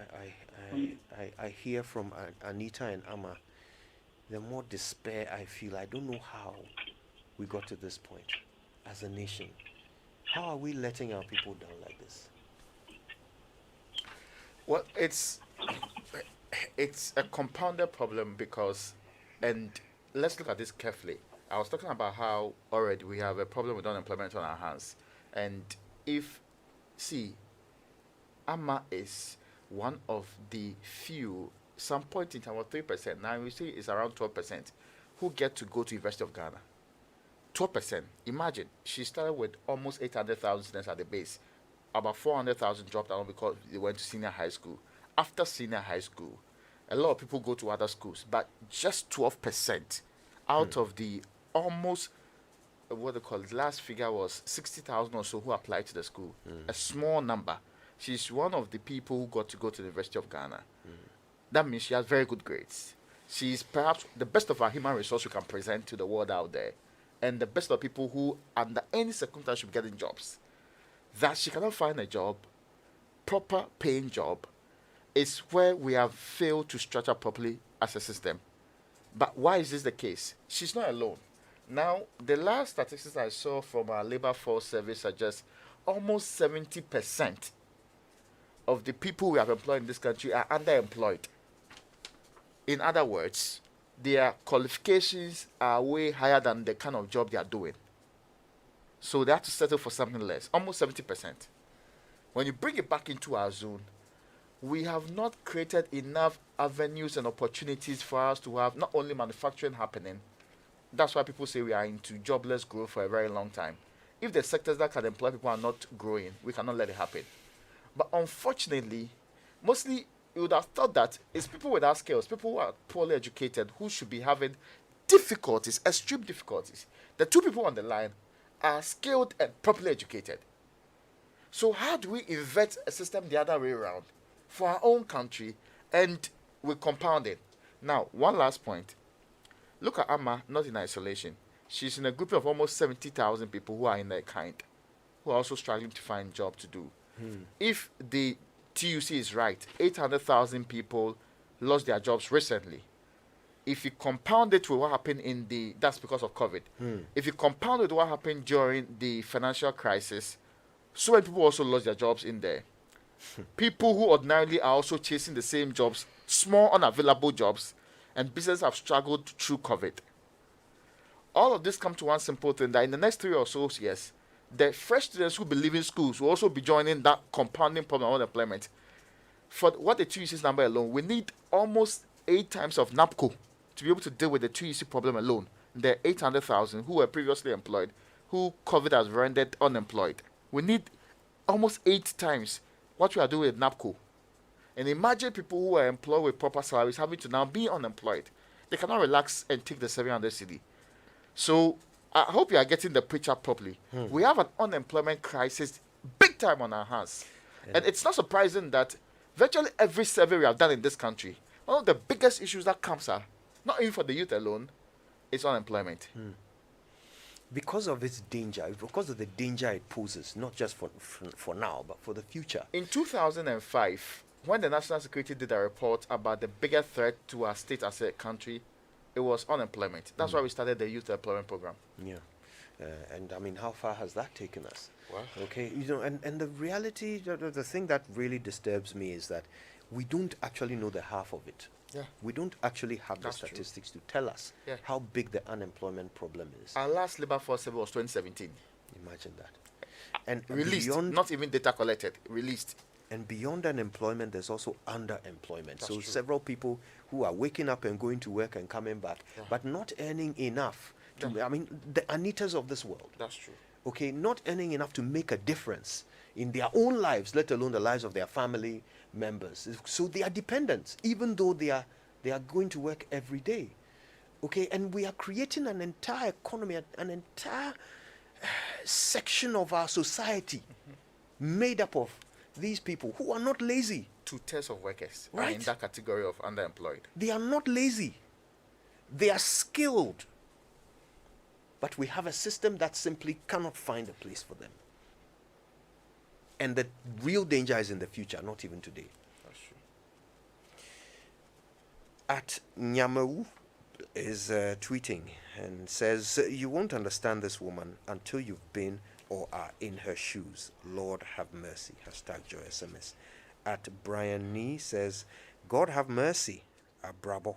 I hear from Anita and Amma, the more despair I feel. I don't know how we got to this point as a nation. How are we letting our people down like this? Well, it's a compounded problem because, and let's look at this carefully. I was talking about how already we have a problem with unemployment on our hands. And Amma is one of the few, some point in time of 3%, now we see it's around 12%, who get to go to University of Ghana. 12%. Imagine, she started with almost 800,000 students at the base. About 400,000 dropped out because they went to senior high school. After senior high school, a lot of people go to other schools, but just 12% out of the almost, last figure was 60,000 or so who applied to the school. A small number. She's one of the people who got to go to the University of Ghana. That means she has very good grades. She's perhaps the best of our human resource we can present to the world out there, and the best of people who, under any circumstance, should be getting jobs. That she cannot find a job, proper paying job, is where we have failed to structure properly as a system. But why is this the case? She's not alone. Now, the last statistics I saw from our labor force service suggest almost 70% of the people we have employed in this country are underemployed. In other words, their qualifications are way higher than the kind of job they are doing. So they have to settle for something less, almost 70%. When you bring it back into our zone, we have not created enough avenues and opportunities for us to have not only manufacturing happening. That's why people say we are into jobless growth for a very long time. If the sectors that can employ people are not growing, we cannot let it happen. But unfortunately, mostly you would have thought that it's people without skills, people who are poorly educated, who should be having difficulties, extreme difficulties. The two people on the line are skilled and properly educated. So how do we invert a system the other way around for our own country, and we compound it? Now, one last point. Look at Amma, not in isolation. She's in a group of almost 70,000 people who are in their kind, who are also struggling to find a job to do. If the TUC is right, 800,000 people lost their jobs recently. If you compound it with what happened that's because of COVID. If you compound it with what happened during the financial crisis, so many people also lost their jobs in there. People who ordinarily are also chasing the same jobs, small unavailable jobs, and businesses have struggled through COVID. All of this come to one simple thing, that in the next 3 or so years, the fresh students who will be leaving schools will also be joining that compounding problem of unemployment. For what the TUC's number alone, we need almost 8 times of NAPCO to be able to deal with the TUC problem alone. There are 800,000 who were previously employed, who COVID has rendered unemployed. We need almost 8 times what we are doing with NAPCO. And imagine people who are employed with proper salaries having to now be unemployed. They cannot relax and take the 700 cedi. So I hope you are getting the picture properly. We have an unemployment crisis big time on our hands. And it's not surprising that virtually every survey we have done in this country, one of the biggest issues that comes up, not even for the youth alone, is unemployment. Because of its danger, because of the danger it poses, not just for now, but for the future. In 2005, when the National Security did a report about the biggest threat to our state as a country, it was unemployment. That's why we started the Youth Employment Program. Yeah. And I mean, how far has that taken us? Well, okay, and the reality, the thing that really disturbs me is that we don't actually know the half of it. Yeah. We don't actually have the statistics to tell us how big the unemployment problem is. Our last labor force survey was 2017. Imagine that. And released, beyond, not even data collected, released. And beyond unemployment, there's also underemployment. So several people who are waking up and going to work and coming back, but not earning enough. I mean, the Anitas of this world. That's true. Okay, not earning enough to make a difference in their own lives, let alone the lives of their family members. So they are dependent, even though they are going to work every day. Okay, and we are creating an entire economy, an entire section of our society made up of these people who are not lazy. 2/3 of workers are Right. in that category of underemployed. They are not lazy. They are skilled. But we have a system that simply cannot find a place for them. And the real danger is in the future, not even today. That's true. At Nyamau is tweeting and says, "You won't understand this woman until you've been or are in her shoes. Lord have mercy." #JoySMS. At Brian Nee says, "God have mercy, Abrabo."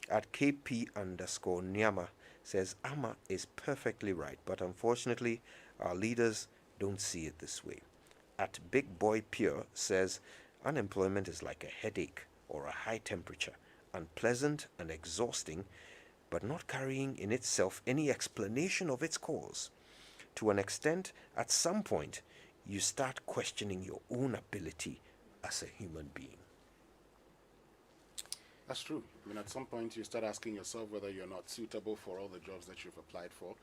At KP_Nyama says, "Ama is perfectly right, but unfortunately our leaders don't see it this way." At Big Boy Pure says, "Unemployment is like a headache or a high temperature, unpleasant and exhausting, but not carrying in itself any explanation of its cause. To an extent, at some point, you start questioning your own ability as a human being." That's true. I mean, at some point, you start asking yourself whether you're not suitable for all the jobs that you've applied for,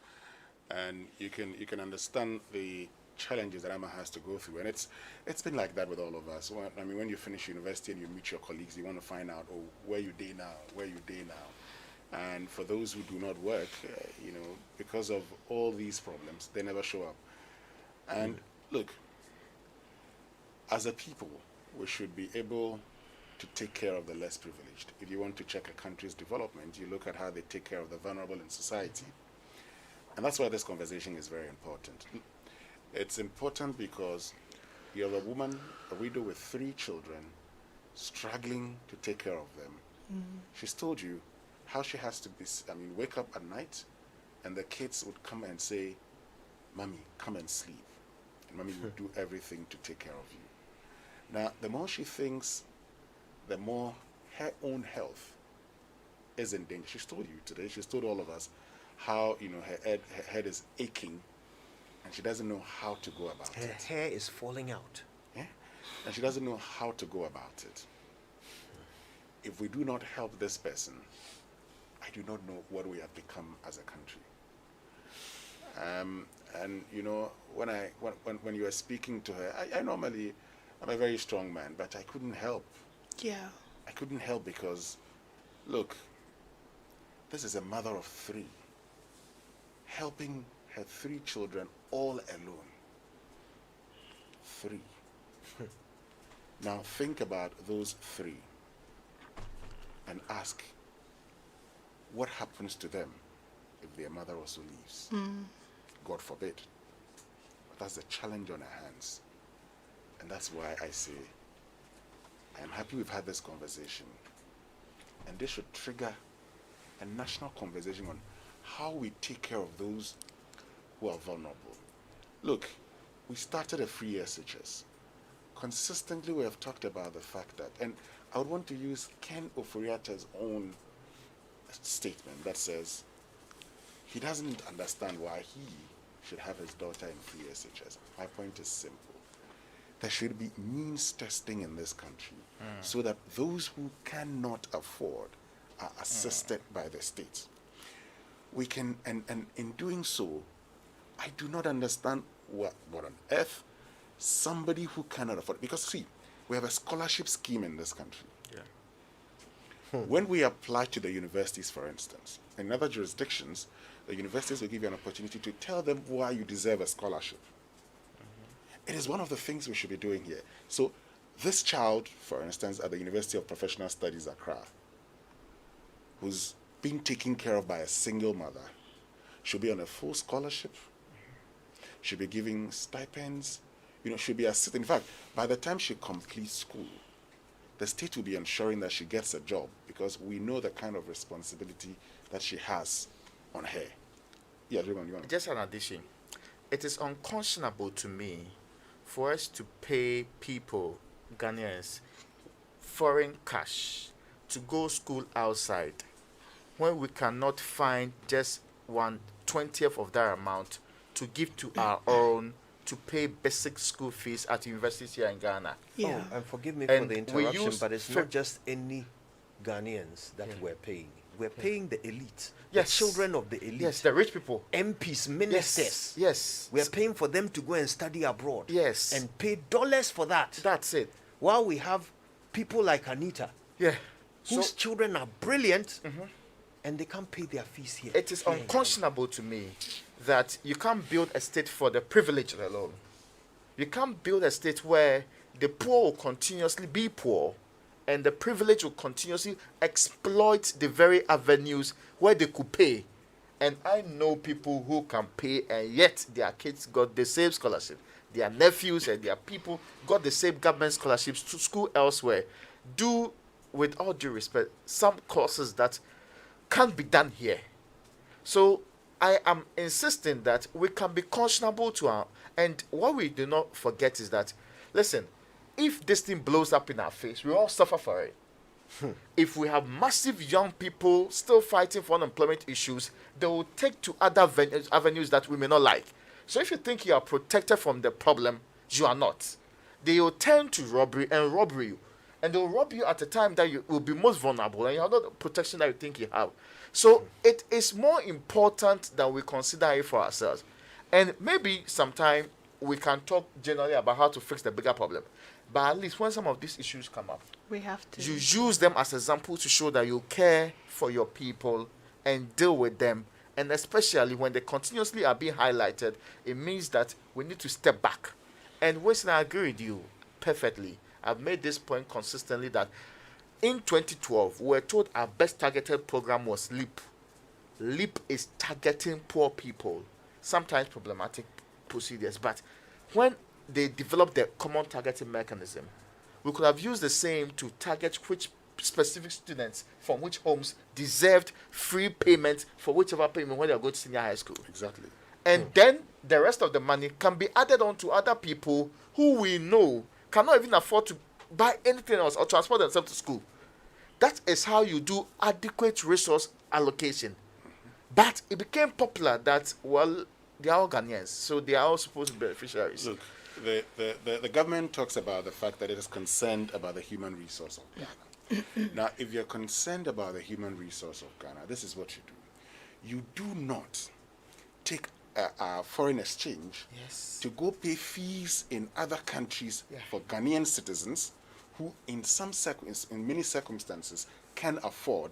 and you can understand the challenges that Emma has to go through, and it's been like that with all of us. I mean, when you finish university and you meet your colleagues, you want to find out, oh, where you day now, and for those who do not work, because of all these problems, they never show up. And look, as a people, we should be able to take care of the less privileged. If you want to check a country's development, you look at how they take care of the vulnerable in society. And that's why this conversation is very important. It's important because you're a woman, a widow with 3 children, struggling to take care of them. She's told you how she has to wake up at night, and the kids would come and say, "Mommy, come and sleep." And Mommy would do everything to take care of you. Now, the more she thinks, the more her own health is in danger. She's told you today, she's told all of us how, her head is aching, and she doesn't know how to go about Her it. hair is falling out. Yeah? And she doesn't know how to go about it. If we do not help this person, I do not know what we have become as a country. And when you were speaking to her, I normally, I'm a very strong man, but I couldn't help. Yeah. I couldn't help because, look, this is a mother of 3, helping her 3 children all alone. 3. Now think about those 3 and ask, what happens to them if their mother also leaves? God forbid. But that's the challenge on our hands. And that's why I say, I am happy we've had this conversation. And this should trigger a national conversation on how we take care of those who are vulnerable. Look, we started a free SHS. Consistently, we have talked about the fact that, and I would want to use Ken Oforiatta's own statement that says he doesn't understand why he should have his daughter in free SHS. My point is simple. There should be means testing in this country so that those who cannot afford are assisted by the state. We can, and in doing so, I do not understand what on earth somebody who cannot afford, because see, we have a scholarship scheme in this country. When we apply to the universities, for instance, in other jurisdictions, the universities will give you an opportunity to tell them why you deserve a scholarship. It is one of the things we should be doing here. So this child, for instance, at the University of Professional Studies, Accra, who's been taken care of by a single mother, should be on a full scholarship, should be giving stipends, should be assisted. In fact, by the time she completes school, the state will be ensuring that she gets a job, because we know the kind of responsibility that she has on her. Yeah, Raymond, you want to? Just an addition. It is unconscionable to me for us to pay people, Ghanaians, foreign cash to go school outside when we cannot find just 1/20th of that amount to give to our own to pay basic school fees at universities here in Ghana. Yeah. Oh, and forgive me And for the we interruption, use but it's not just any Ghanaians that we're paying. We're paying the elite. Yes. The children of the elite. Yes, the rich people. MPs, ministers. Yes. We're paying for them to go and study abroad. Yes. And pay dollars for that. That's it. While we have people like Anita. Yeah. Whose children are brilliant. And they can't pay their fees here. It is unconscionable to me that you can't build a state for the privileged alone. You can't build a state where the poor will continuously be poor and the privileged will continuously exploit the very avenues where they could pay. And I know people who can pay and yet their kids got the same scholarship. Their nephews and their people got the same government scholarships to school elsewhere. Do, with all due respect, some courses that can't be done here. So I am insisting that we can be conscionable to our, and what we do not forget is that, listen, if this thing blows up in our face, we all suffer for it. If we have massive young people still fighting for unemployment issues, they will take to other avenues that we may not like. So if you think you are protected from the problem, you are not. They will turn to robbery and rob you. And they will rob you at a time that you will be most vulnerable and you have not the protection that you think you have. So it is more important that we consider it for ourselves. And maybe sometime we can talk generally about how to fix the bigger problem. But at least when some of these issues come up, we have to. You use them as examples to show that you care for your people and deal with them. And especially when they continuously are being highlighted, it means that we need to step back. And Winston, I agree with you perfectly. I've made this point consistently that in 2012, we were told our best targeted program was LEAP. LEAP is targeting poor people, sometimes problematic procedures. But when they developed the common targeting mechanism, we could have used the same to target which specific students from which homes deserved free payment for whichever payment when they go to senior high school. Exactly. And then the rest of the money can be added on to other people who we know cannot even afford to buy anything else or transport themselves to school. That is how you do adequate resource allocation. But it became popular that, well, they are all Ghanaians, so they are all supposed to be beneficiaries. Look, the government talks about the fact that it is concerned about the human resource of Ghana. Now, if you're concerned about the human resource of Ghana, this is what you do. You do not take a foreign exchange to go pay fees in other countries for Ghanaian citizens who in many circumstances can afford,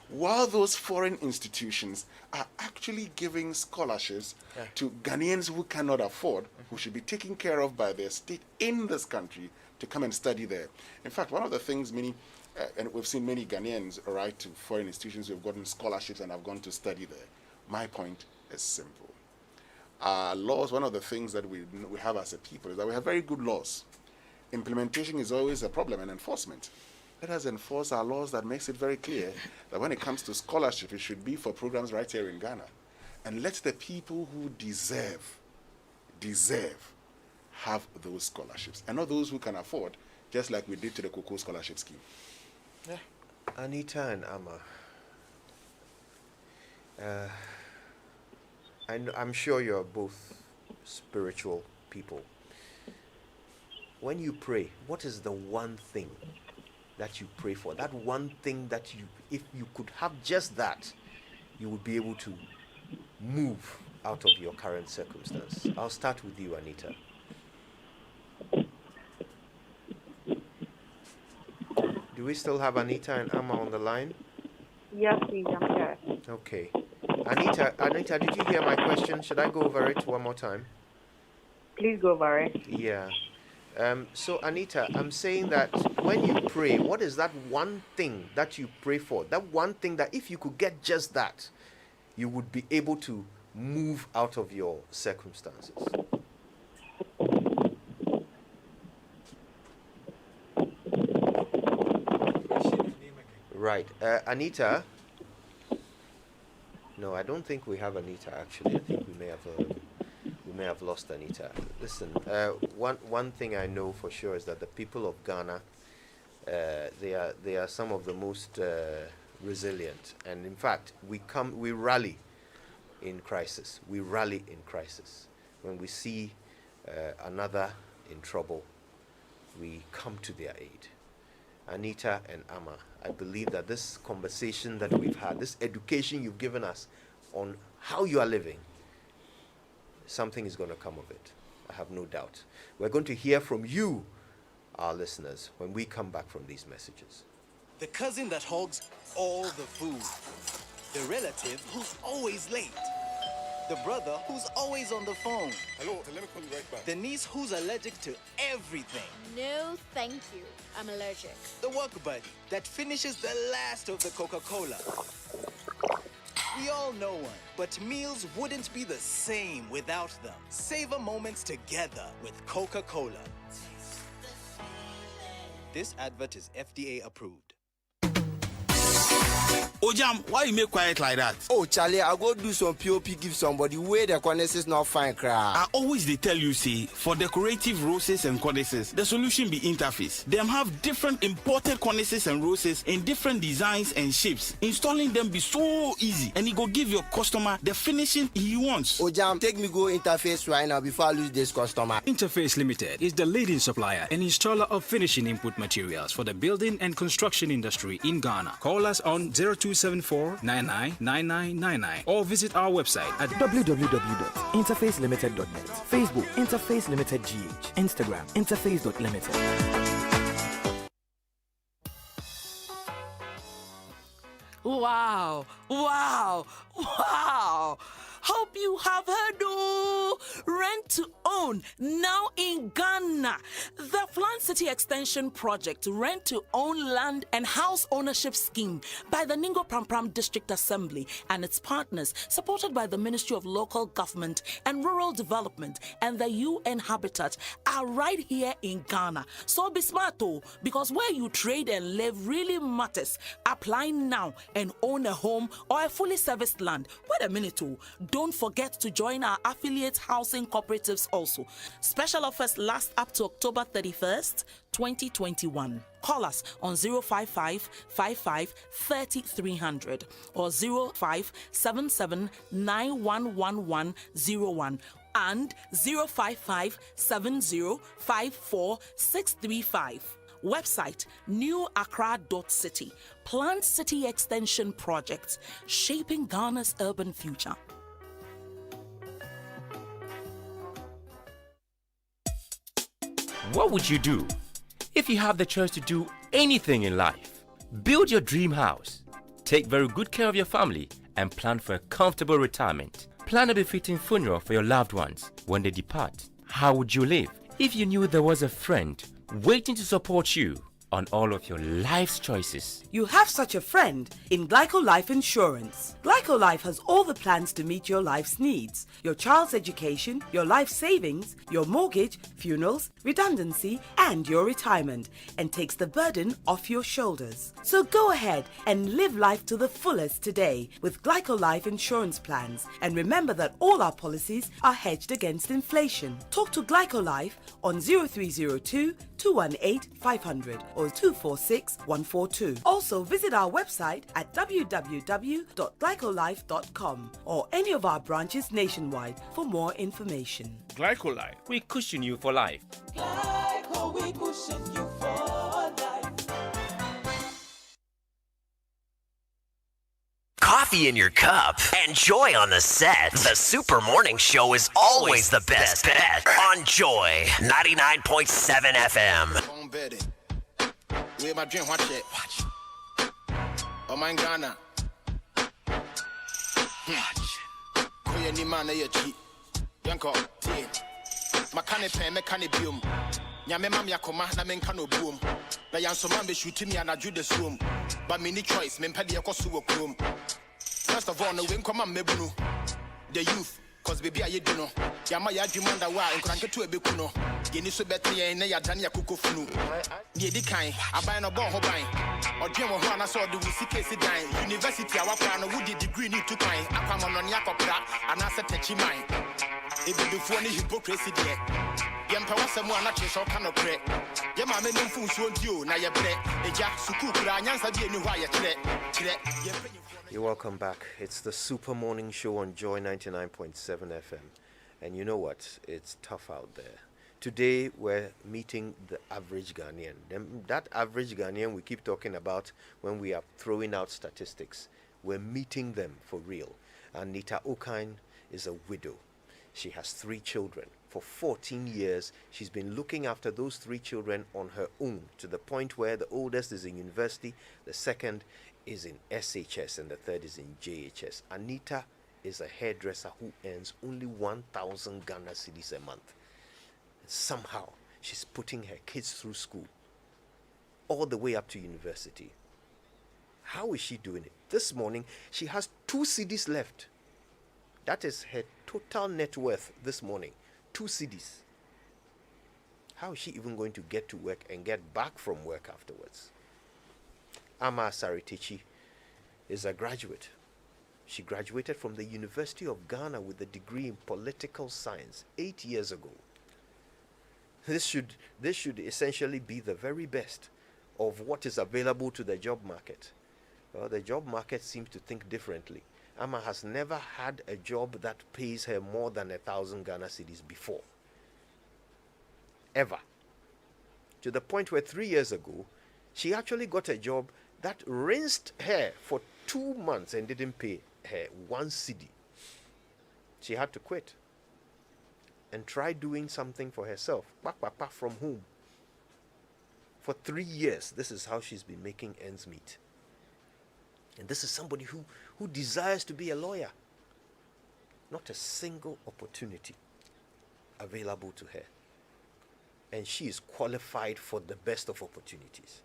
while those foreign institutions are actually giving scholarships to Ghanaians who cannot afford, who should be taken care of by their state in this country to come and study there. In fact, one of the things and we've seen many Ghanaians write to foreign institutions who have gotten scholarships and have gone to study there. My point is simple. Laws, one of the things that we have as a people is that we have very good laws. Implementation is always a problem, and enforcement. Let us enforce our laws that makes it very clear that when it comes to scholarship, it should be for programs right here in Ghana. And let the people who deserve, have those scholarships. And not those who can afford, just like we did to the Cocoa Scholarship Scheme. Yeah. Anita and Amma, I'm sure you're both spiritual people. When you pray, what is the one thing that you pray for? That one thing that if you could have just that, you would be able to move out of your current circumstance. I'll start with you, Anita. Do we still have Anita and Amma on the line? Yes, please, I'm here. Okay. Anita, did you hear my question? Should I go over it one more time? Please go over it. Yeah. So, Anita, I'm saying that when you pray, what is that one thing that you pray for? That one thing that if you could get just that, you would be able to move out of your circumstances. Right. Anita? No, I don't think we have Anita, actually. I think we may have lost Anita. Listen, one thing I know for sure is that the people of Ghana, they are some of the most resilient. And in fact, we rally in crisis. We rally in crisis. When we see another in trouble, we come to their aid. Anita and Amma, I believe that this conversation that we've had, this education you've given us on how you are living, something is going to come of it. I have no doubt. We're going to hear from you, our listeners, when we come back from these messages. The cousin that hogs all the food. The relative who's always late. The brother who's always on the phone. Hello, let me call you right back. The niece who's allergic to everything. No, thank you. I'm allergic. The work buddy that finishes the last of the Coca-Cola. We all know one, but meals wouldn't be the same without them. Savor moments together with Coca-Cola. This advert is FDA approved. Oh, Jam, why you make quiet like that? Oh, Charlie, I go do some POP, give somebody where the cornice is not fine, cry. I always they tell you, see, for decorative roses and cornices, the solution be interface. Them have different imported cornices and roses in different designs and shapes. Installing them be so easy, and it go give your customer the finishing he wants. Oh, Jam, take me go interface right now before I lose this customer. Interface Limited is the leading supplier and installer of finishing input materials for the building and construction industry in Ghana. Call us on 0274-999999 or visit our website at www.interfacelimited.net. Facebook Interface Limited GH. Instagram interface.limited. Wow, wow, wow. Hope you have heard, oh, rent to own now in Ghana. The Flan City Extension Project Rent to Own Land and House Ownership Scheme by the Ningo Prampram District Assembly and its partners, supported by the Ministry of Local Government and Rural Development and the UN Habitat, are right here in Ghana. So be smart, oh, because where you trade and live really matters. Apply now and own a home or a fully serviced land. Wait a minute, oh. Don't forget to join our affiliate housing cooperatives also. Special offers last up to October 31st, 2021. Call us on 055 55 3300 or 0577 911101 and 055 7054 635. Website newaccra.city. Plant City Extension Project, shaping Ghana's urban future. What would you do if you have the choice to do anything in life? Build your dream house, take very good care of your family, and plan for a comfortable retirement. Plan a befitting funeral for your loved ones when they depart. How would you live if you knew there was a friend waiting to support you on all of your life's choices? You have such a friend in Glyco Life Insurance. Glyco Life has all the plans to meet your life's needs. Your child's education, your life savings, your mortgage, funerals, redundancy, and your retirement, and takes the burden off your shoulders. So go ahead and live life to the fullest today with Glyco Life Insurance plans. And remember that all our policies are hedged against inflation. Talk to Glyco Life on 0302 218 500 or 246 142. Also visit our website at www.glycolife.com or any of our branches nationwide for more information. Glycolife, we cushion you for life. Glyco, we cushion you for life. Coffee in your cup and Joy on the set. The Super Morning Show is always the best bet on Joy 99.7 FM. Where my dream, watch it. Oh my Ghana. Kuya ni mana ya chi. Yanko, teen. Makane pen, mekane bium. Nyame mam yakoma na menkano boom. Na yansoma be shooting me and I do this room. But me ni choice, men padi yakosu room. First of all, no win come on mebunu. The youth, cause baby I do no. Yama ya jumanda wa and crank to a bikuno. Yeni so better ya na ya dania kuko funu. Ye di kind, I buy no bon hobine. Or dream of one I saw the CKC dine. University I walk around with the degree need to kind. I come on yakopra and I said techi mine. It be before any hypocrisy there. Yampa was someone not so kind of pray. Yama men no food you na ya bread. Eja sukukura nyansa bi enu wa ya chere. You're welcome back. It's the Super Morning Show on Joy 99.7 FM. And you know what? It's tough out there. Today, we're meeting the average Ghanaian. That average Ghanaian we keep talking about when we are throwing out statistics. We're meeting them for real. Anita Okine is a widow. She has 3 children. For 14 years, she's been looking after those 3 children on her own, to the point where the oldest is in university, the second is in SHS, and the third is in JHS. Anita is a hairdresser who earns only 1,000 Ghana cedis a month. Somehow, she's putting her kids through school, all the way up to university. How is she doing it? This morning, she has 2 cedis left. That is her total net worth this morning. 2 cedis. How is she even going to get to work and get back from work afterwards? Ama Saritichi is a graduate. She graduated from the University of Ghana with a degree in political science 8 years ago. This should essentially be the very best of what is available to the job market. Well, the job market seems to think differently. Ama has never had a job that pays her more than 1,000 Ghana cedis before. Ever. To the point where 3 years ago, she actually got a job that rinsed her for 2 months and didn't pay her 1 cedi. She had to quit and try doing something for herself, from home. For 3 years, this is how she's been making ends meet. And this is somebody who desires to be a lawyer. Not a single opportunity available to her. And she is qualified for the best of opportunities.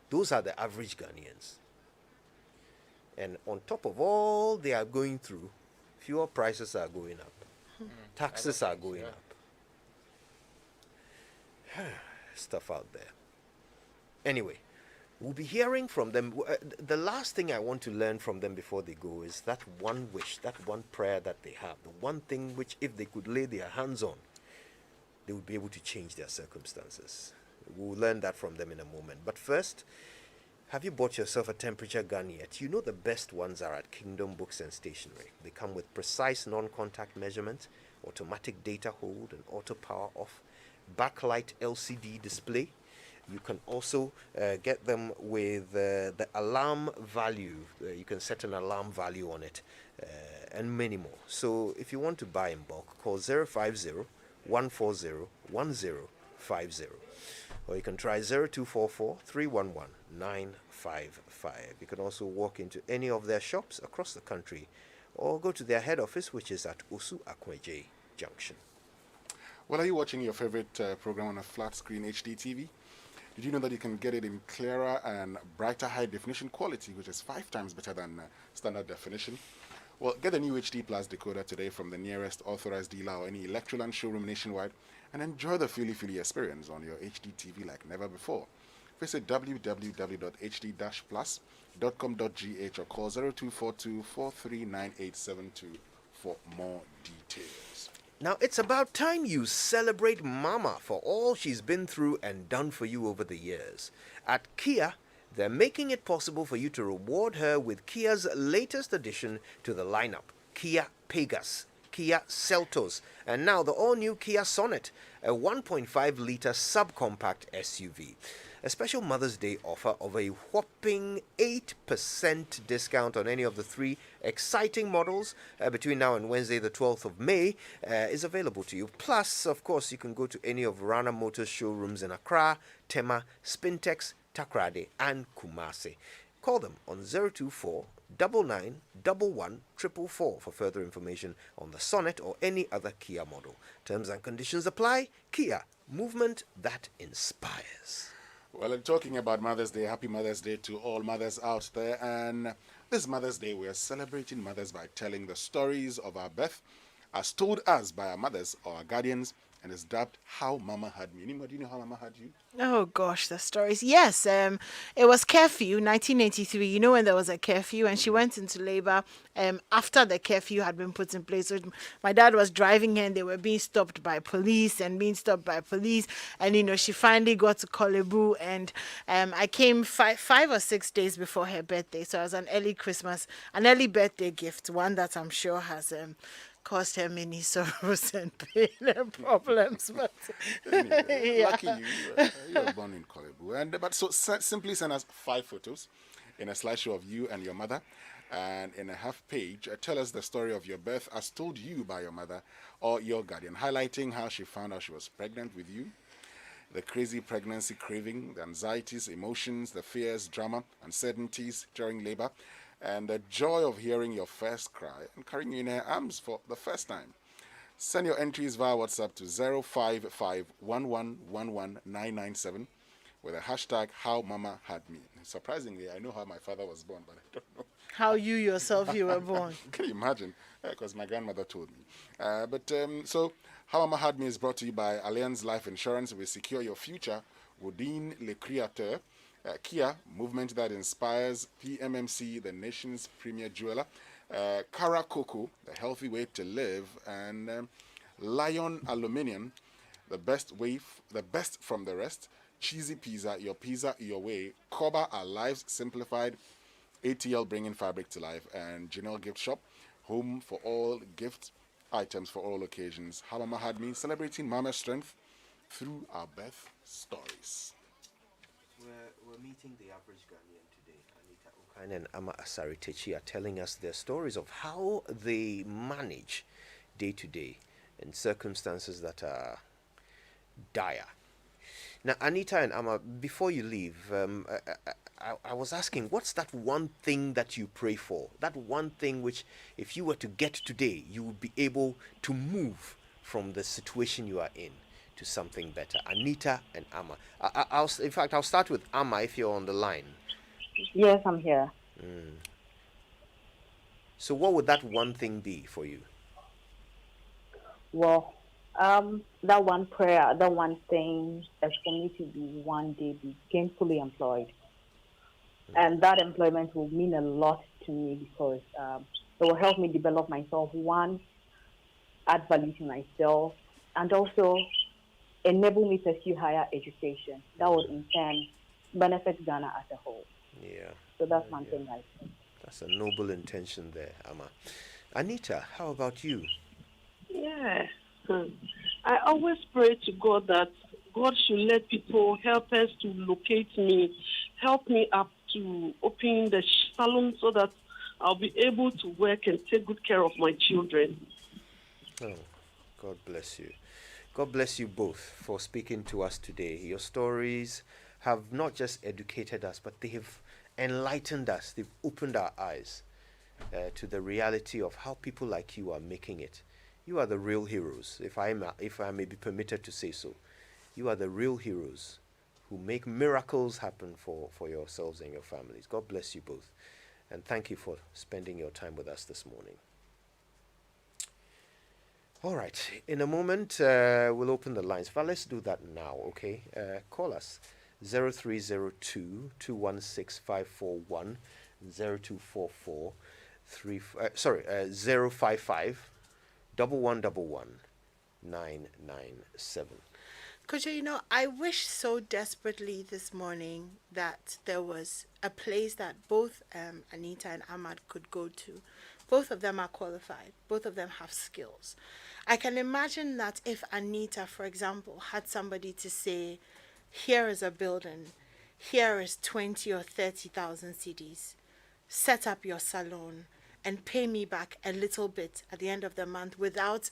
Those are the average Ghanaians. And on top of all they are going through, fuel prices are going up. Taxes are going up. Stuff out there. Anyway, we'll be hearing from them. The last thing I want to learn from them before they go is that one wish, that one prayer that they have, the one thing which if they could lay their hands on, they would be able to change their circumstances. We'll learn that from them in a moment. But first, have you bought yourself a temperature gun yet? You know the best ones are at Kingdom Books and Stationery. They come with precise non-contact measurement, automatic data hold, and auto power off, backlight LCD display. You can also get them with the alarm value. You can set an alarm value on it, and many more. So if you want to buy in bulk, call 050-140-1050. Or you can try 0244-311-955. You can also walk into any of their shops across the country or go to their head office, which is at Osu Akweje Junction. Well, are you watching your favorite program on a flat screen HD TV? Did you know that you can get it in clearer and brighter high definition quality, which is 5 times better than standard definition? Well, get a new HD Plus decoder today from the nearest authorized dealer or any Electroland showroom nationwide and enjoy the feely experience on your HD TV like never before. Visit www.hd-plus.com.gh or call 0242-439872 for more details. Now it's about time you celebrate Mama for all she's been through and done for you over the years. At Kia, they're making it possible for you to reward her with Kia's latest addition to the lineup, Kia Pegas, Kia Seltos, and now the all-new Kia Sonet, a 1.5-litre subcompact SUV. A special Mother's Day offer of a whopping 8% discount on any of the 3 exciting models between now and Wednesday, the 12th of May, is available to you. Plus, of course, you can go to any of Rana Motors showrooms in Accra, Tema, Spintex, Takrade, and Kumasi. Call them on 024 9911 444 for further information on the Sonet or any other Kia model. Terms and conditions apply. Kia, movement that inspires. Well, in talking about Mother's Day, happy Mother's Day to all mothers out there. And this Mother's Day, we are celebrating mothers by telling the stories of our birth, as told us by our mothers or our guardians, and is dubbed How Mama Had Me. Anybody, do you know how Mama had you? Oh gosh, the stories. Yes, it was curfew, 1983. You know when there was a curfew, and she went into labor after the curfew had been put in place. So my dad was driving her, and they were being stopped by police, and you know she finally got to Kolebu, and I came 5 or 6 days before her birthday. So it was an early Christmas, an early birthday gift, one that I'm sure has caused her many sorrows and pain and problems. But Lucky you, you were born in Kolebu. But so simply send us 5 photos in a slideshow of you and your mother. And in a half page, tell us the story of your birth as told you by your mother or your guardian, highlighting how she found out she was pregnant with you, the crazy pregnancy craving, the anxieties, emotions, the fears, drama, uncertainties during labor, and the joy of hearing your first cry and carrying you in her arms for the first time. Send your entries via WhatsApp to 05511119997 with the hashtag #HowMamaHadMe. Surprisingly, I know how my father was born, but I don't know how you yourself you were born. Can you imagine? Because my grandmother told me. So How Mama Had Me is brought to you by Allianz Life Insurance. We secure your future. Woodin Le Créateur. Kia, movement that inspires. PMMC, the nation's premier jeweler. Cara Coco, the healthy way to live. And Lion Aluminium, the best from the rest. Cheesy Pizza, your way. Koba, our lives simplified. ATL, bringing fabric to life. And Janelle Gift Shop, home for all gift items for all occasions. How Mama Had Me, celebrating Mama's strength through our birth stories. We're meeting the average Ghanaian today. Anita Okaine and Ama Asari are telling us their stories of how they manage day to day in circumstances that are dire. Now, Anita and Ama, before you leave, I was asking, what's that one thing that you pray for? That one thing which, if you were to get today, you would be able to move from the situation you are in to something better. Anita and Ama. I'll start with Ama if you're on the line. Yes, I'm here. So what would that one thing be for you? Well, that one prayer, that one thing is for me to be one day be gainfully employed. And that employment will mean a lot to me because it will help me develop myself, one, add value to myself, and also enable me to pursue higher education. That would in turn benefit Ghana as a whole. Yeah. So that's one thing I think. That's a noble intention there, Ama. Anita, how about you? Yeah. I always pray to God that God should let people help us to locate me, help me up to open the salon so that I'll be able to work and take good care of my children. Oh, God bless you. God bless you both for speaking to us today. Your stories have not just educated us, but they have enlightened us. They've opened our eyes to the reality of how people like you are making it. You are the real heroes, if I may be permitted to say so. You are the real heroes who make miracles happen for yourselves and your families. God bless you both. And thank you for spending your time with us this morning. All right. In a moment, we'll open the lines. But let's do that now, okay? Call us. 0302 216 541 0244 055 1111 997. Kojo, I wish so desperately this morning that there was a place that both Anita and Ahmad could go to. Both of them are qualified. Both of them have skills. I can imagine that if Anita, for example, had somebody to say, here is a building, here is 20 or 30,000 cedis, set up your salon and pay me back a little bit at the end of the month without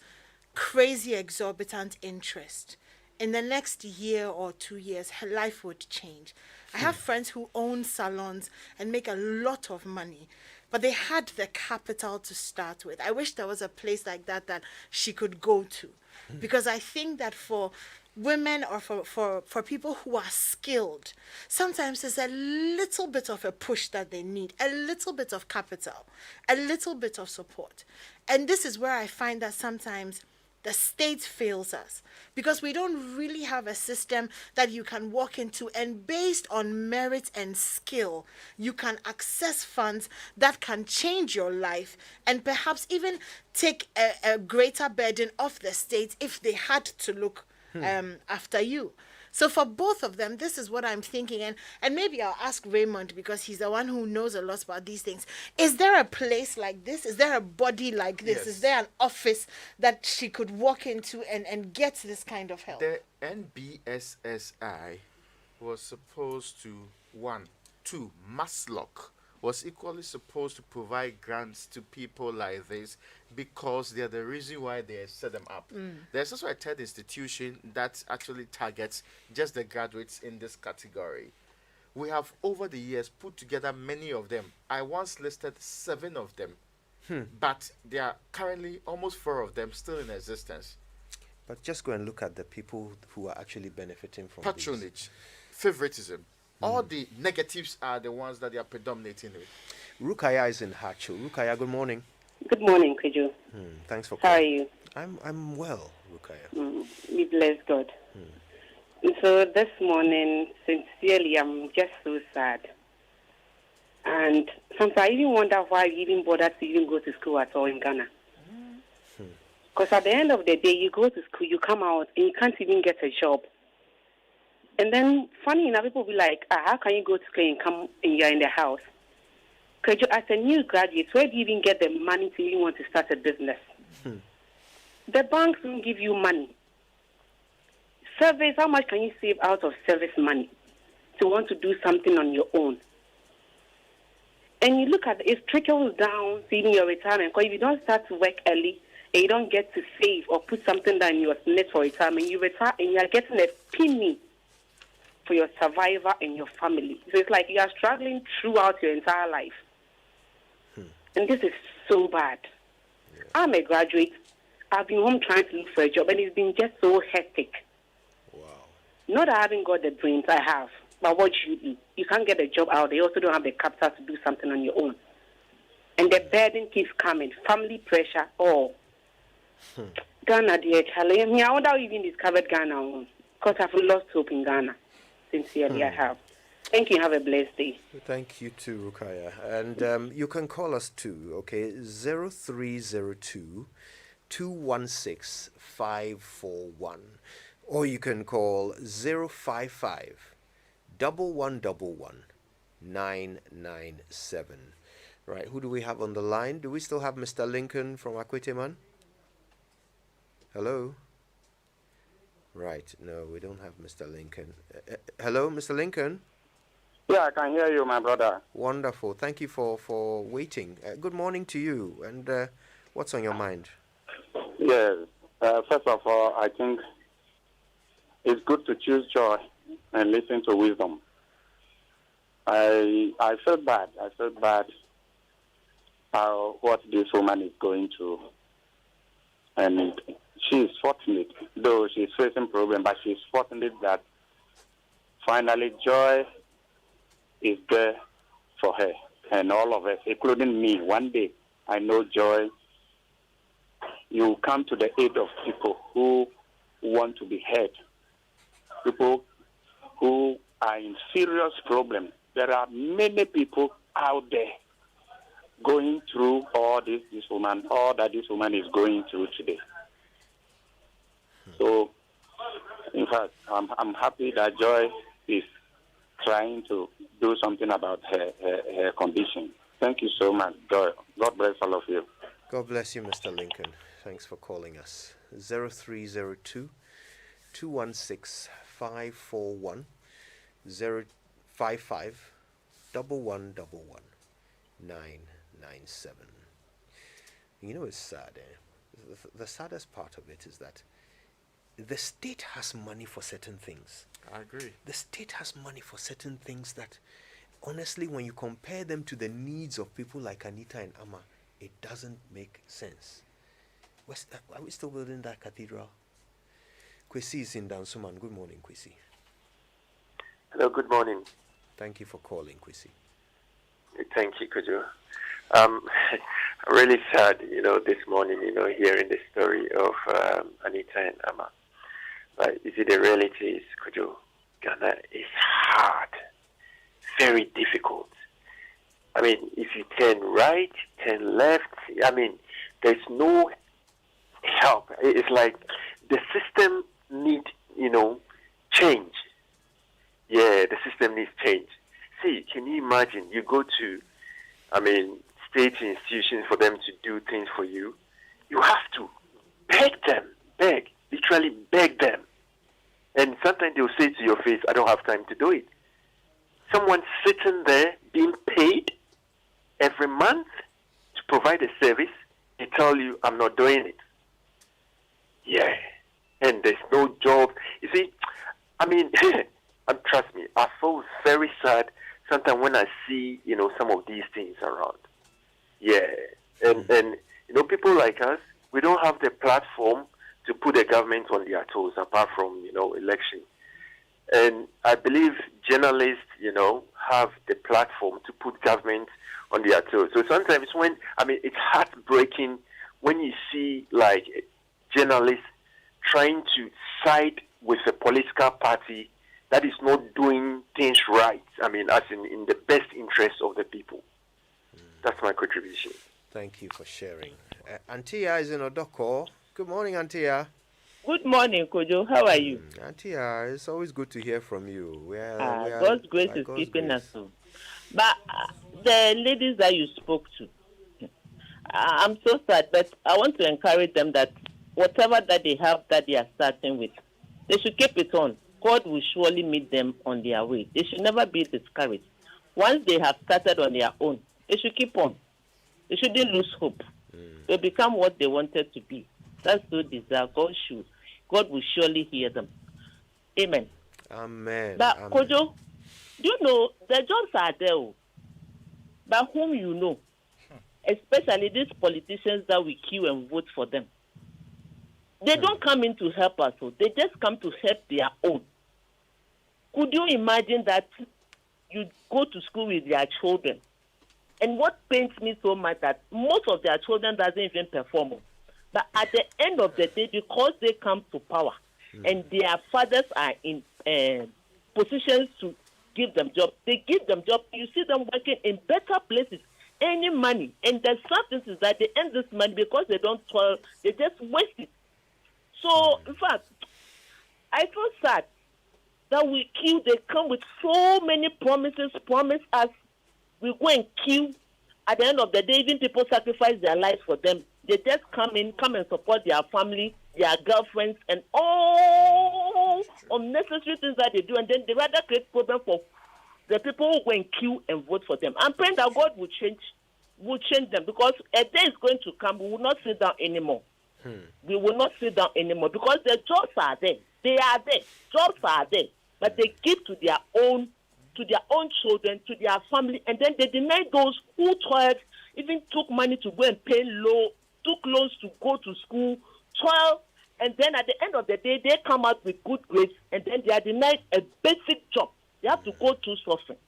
crazy exorbitant interest. In the next year or 2 years, her life would change. I have friends who own salons and make a lot of money, but they had the capital to start with. I wish there was a place like that that she could go to, because I think that for women or for people who are skilled, sometimes there's a little bit of a push that they need, a little bit of capital, a little bit of support. And this is where I find that sometimes the state fails us, because we don't really have a system that you can walk into and based on merit and skill, you can access funds that can change your life and perhaps even take a greater burden off the state if they had to look after you. So for both of them, this is what I'm thinking, and maybe I'll ask Raymond because he's the one who knows a lot about these things. Is there a place like this? Is there a body like this? Yes. Is there an office that she could walk into and get this kind of help? The NBSSI was supposed to, Maslock was equally supposed to provide grants to people like this because they're the reason why they set them up. There's also a third institution that actually targets just the graduates in this category. We have over the years put together many of them. I once listed 7 of them, but there are currently almost 4 of them still in existence. But just go and look at the people who are actually benefiting from Patronage, favoritism. All the negatives are the ones that they are predominating with. Rukaya is in Hacho. Rukaya, good morning. Good morning, Kweju. Thanks for How calling. are you? I'm well, Rukaya. We bless God. So this morning, sincerely, I'm just so sad. And sometimes I even wonder why you even bothered to even go to school at all in Ghana. Because at the end of the day, you go to school, you come out, and you can't even get a job. And then, funny enough, people will be like, how can you go to school and come and you're in the house? Because as a new graduate, where do you even get the money to even want to start a business? The banks don't give you money. Service, how much can you save out of service money to want to do something on your own? And you look at it trickles down to even your retirement. Because if you don't start to work early and you don't get to save or put something down in your net for retirement, you retire and you are getting a penny for your survivor and your family. So it's like you are struggling throughout your entire life. And this is so bad. I'm a graduate. I've been home trying to look for a job, and it's been just so hectic. Not that I haven't got the brains, I have. But what you do, you can't get a job out there. You also don't have the capital to do something on your own. And the burden keeps coming. Family pressure, Ghana, dear Charlie. I wonder how you even discovered Ghana. Because I've lost hope in Ghana. Sincerely, I have. Thank you. Have a blessed day. Thank you too, Rukaya. And you can call us too, okay? 0302 216 541. Or you can call 055 1111 997. Right, who do we have on the line? Do we still have Mr. Lincoln from Akwiteman? Hello? Right, no, we don't have Mr. Lincoln. Hello, Mr. Lincoln? Yeah, I can hear you, my brother. Wonderful. Thank you for waiting. Good morning to you. And what's on your mind? Yes. First of all, I think it's good to choose joy and listen to wisdom. I felt bad. I felt bad what this woman is going through. And she is fortunate, though she's facing problems, but she's fortunate that finally joy is there for her and all of us, including me. One day, I know joy, you come to the aid of people who want to be heard, people who are in serious problems. There are many people out there going through all that this woman is going through today. So, in fact, I'm happy that Joy is trying to do something about her condition. Thank you so much, Joy. God bless all of you. God bless you, Mr. Lincoln. Thanks for calling us. 0302 216 541 055 1111 997. You know, it's sad. The saddest part of it is that the state has money for certain things. I agree. The state has money for certain things that, honestly, when you compare them to the needs of people like Anita and Amma, it doesn't make sense. Are we still building that cathedral? Kwesi is in Dansuman. Good morning, Kwesi. Hello, good morning. Thank you for calling, Kwesi. Thank you, Kujo. Really sad, this morning, hearing the story of Anita and Amma. But you see, the reality is, Kujo, Ghana is hard, very difficult. I mean, if you turn right, turn left, there's no help. It's like the system needs, change. Yeah, the system needs change. See, can you imagine? You go to, state institutions for them to do things for you. You have to literally beg them. And sometimes they'll say to your face, I don't have time to do it. Someone sitting there being paid every month to provide a service, they tell you, I'm not doing it. Yeah. And there's no job. You see, trust me, I feel very sad sometimes when I see, some of these things around. Yeah. And people like us, we don't have the platform to put the government on their toes apart from, election. And I believe journalists, have the platform to put government on their toes. So sometimes it's heartbreaking when you see, like, journalists trying to side with a political party that is not doing things right. As in the best interest of the people. That's my contribution. Thank you for sharing. Antia is in Odoko. Good morning, Antia. Good morning, Kojo. How are you? Antia, it's always good to hear from you. God's grace is keeping us so. But the ladies that you spoke to, I'm so sad, but I want to encourage them that whatever that they have that they are starting with, they should keep it on. God will surely meet them on their way. They should never be discouraged. Once they have started on their own, they should keep on. They shouldn't lose hope. They'll become what they wanted to be. That's so desire. God will surely hear them. Amen. Amen. But Amen. Kojo, do you know the jobs are there, but whom you know, especially these politicians that we queue and vote for them, they don't come in to help us. They just come to help their own. Could you imagine that you go to school with their children? And what pains me so much that most of their children doesn't even perform. But at the end of the day, because they come to power and their fathers are in positions to give them jobs, they give them jobs. You see them working in better places, earning money. And the sad thing is that they earn this money because they don't toil, they just waste it. So, in fact, I feel sad that we queue. They come with so many promises, promise us. We go and queue. At the end of the day, even people sacrifice their lives for them. They just come and support their family, their girlfriends, and all unnecessary things that they do. And then they rather create problem for the people who go and queue and vote for them. I'm praying that God will change them, because a day is going to come. We will not sit down anymore. We will not sit down anymore because the jobs are there. They are there. Jobs are there. But they give to their own children, to their family, and then they deny those who toiled, even took money to go and pay took loans to go to school, toil, and then at the end of the day, they come out with good grades, and then they are denied a basic job. They have to go through suffering.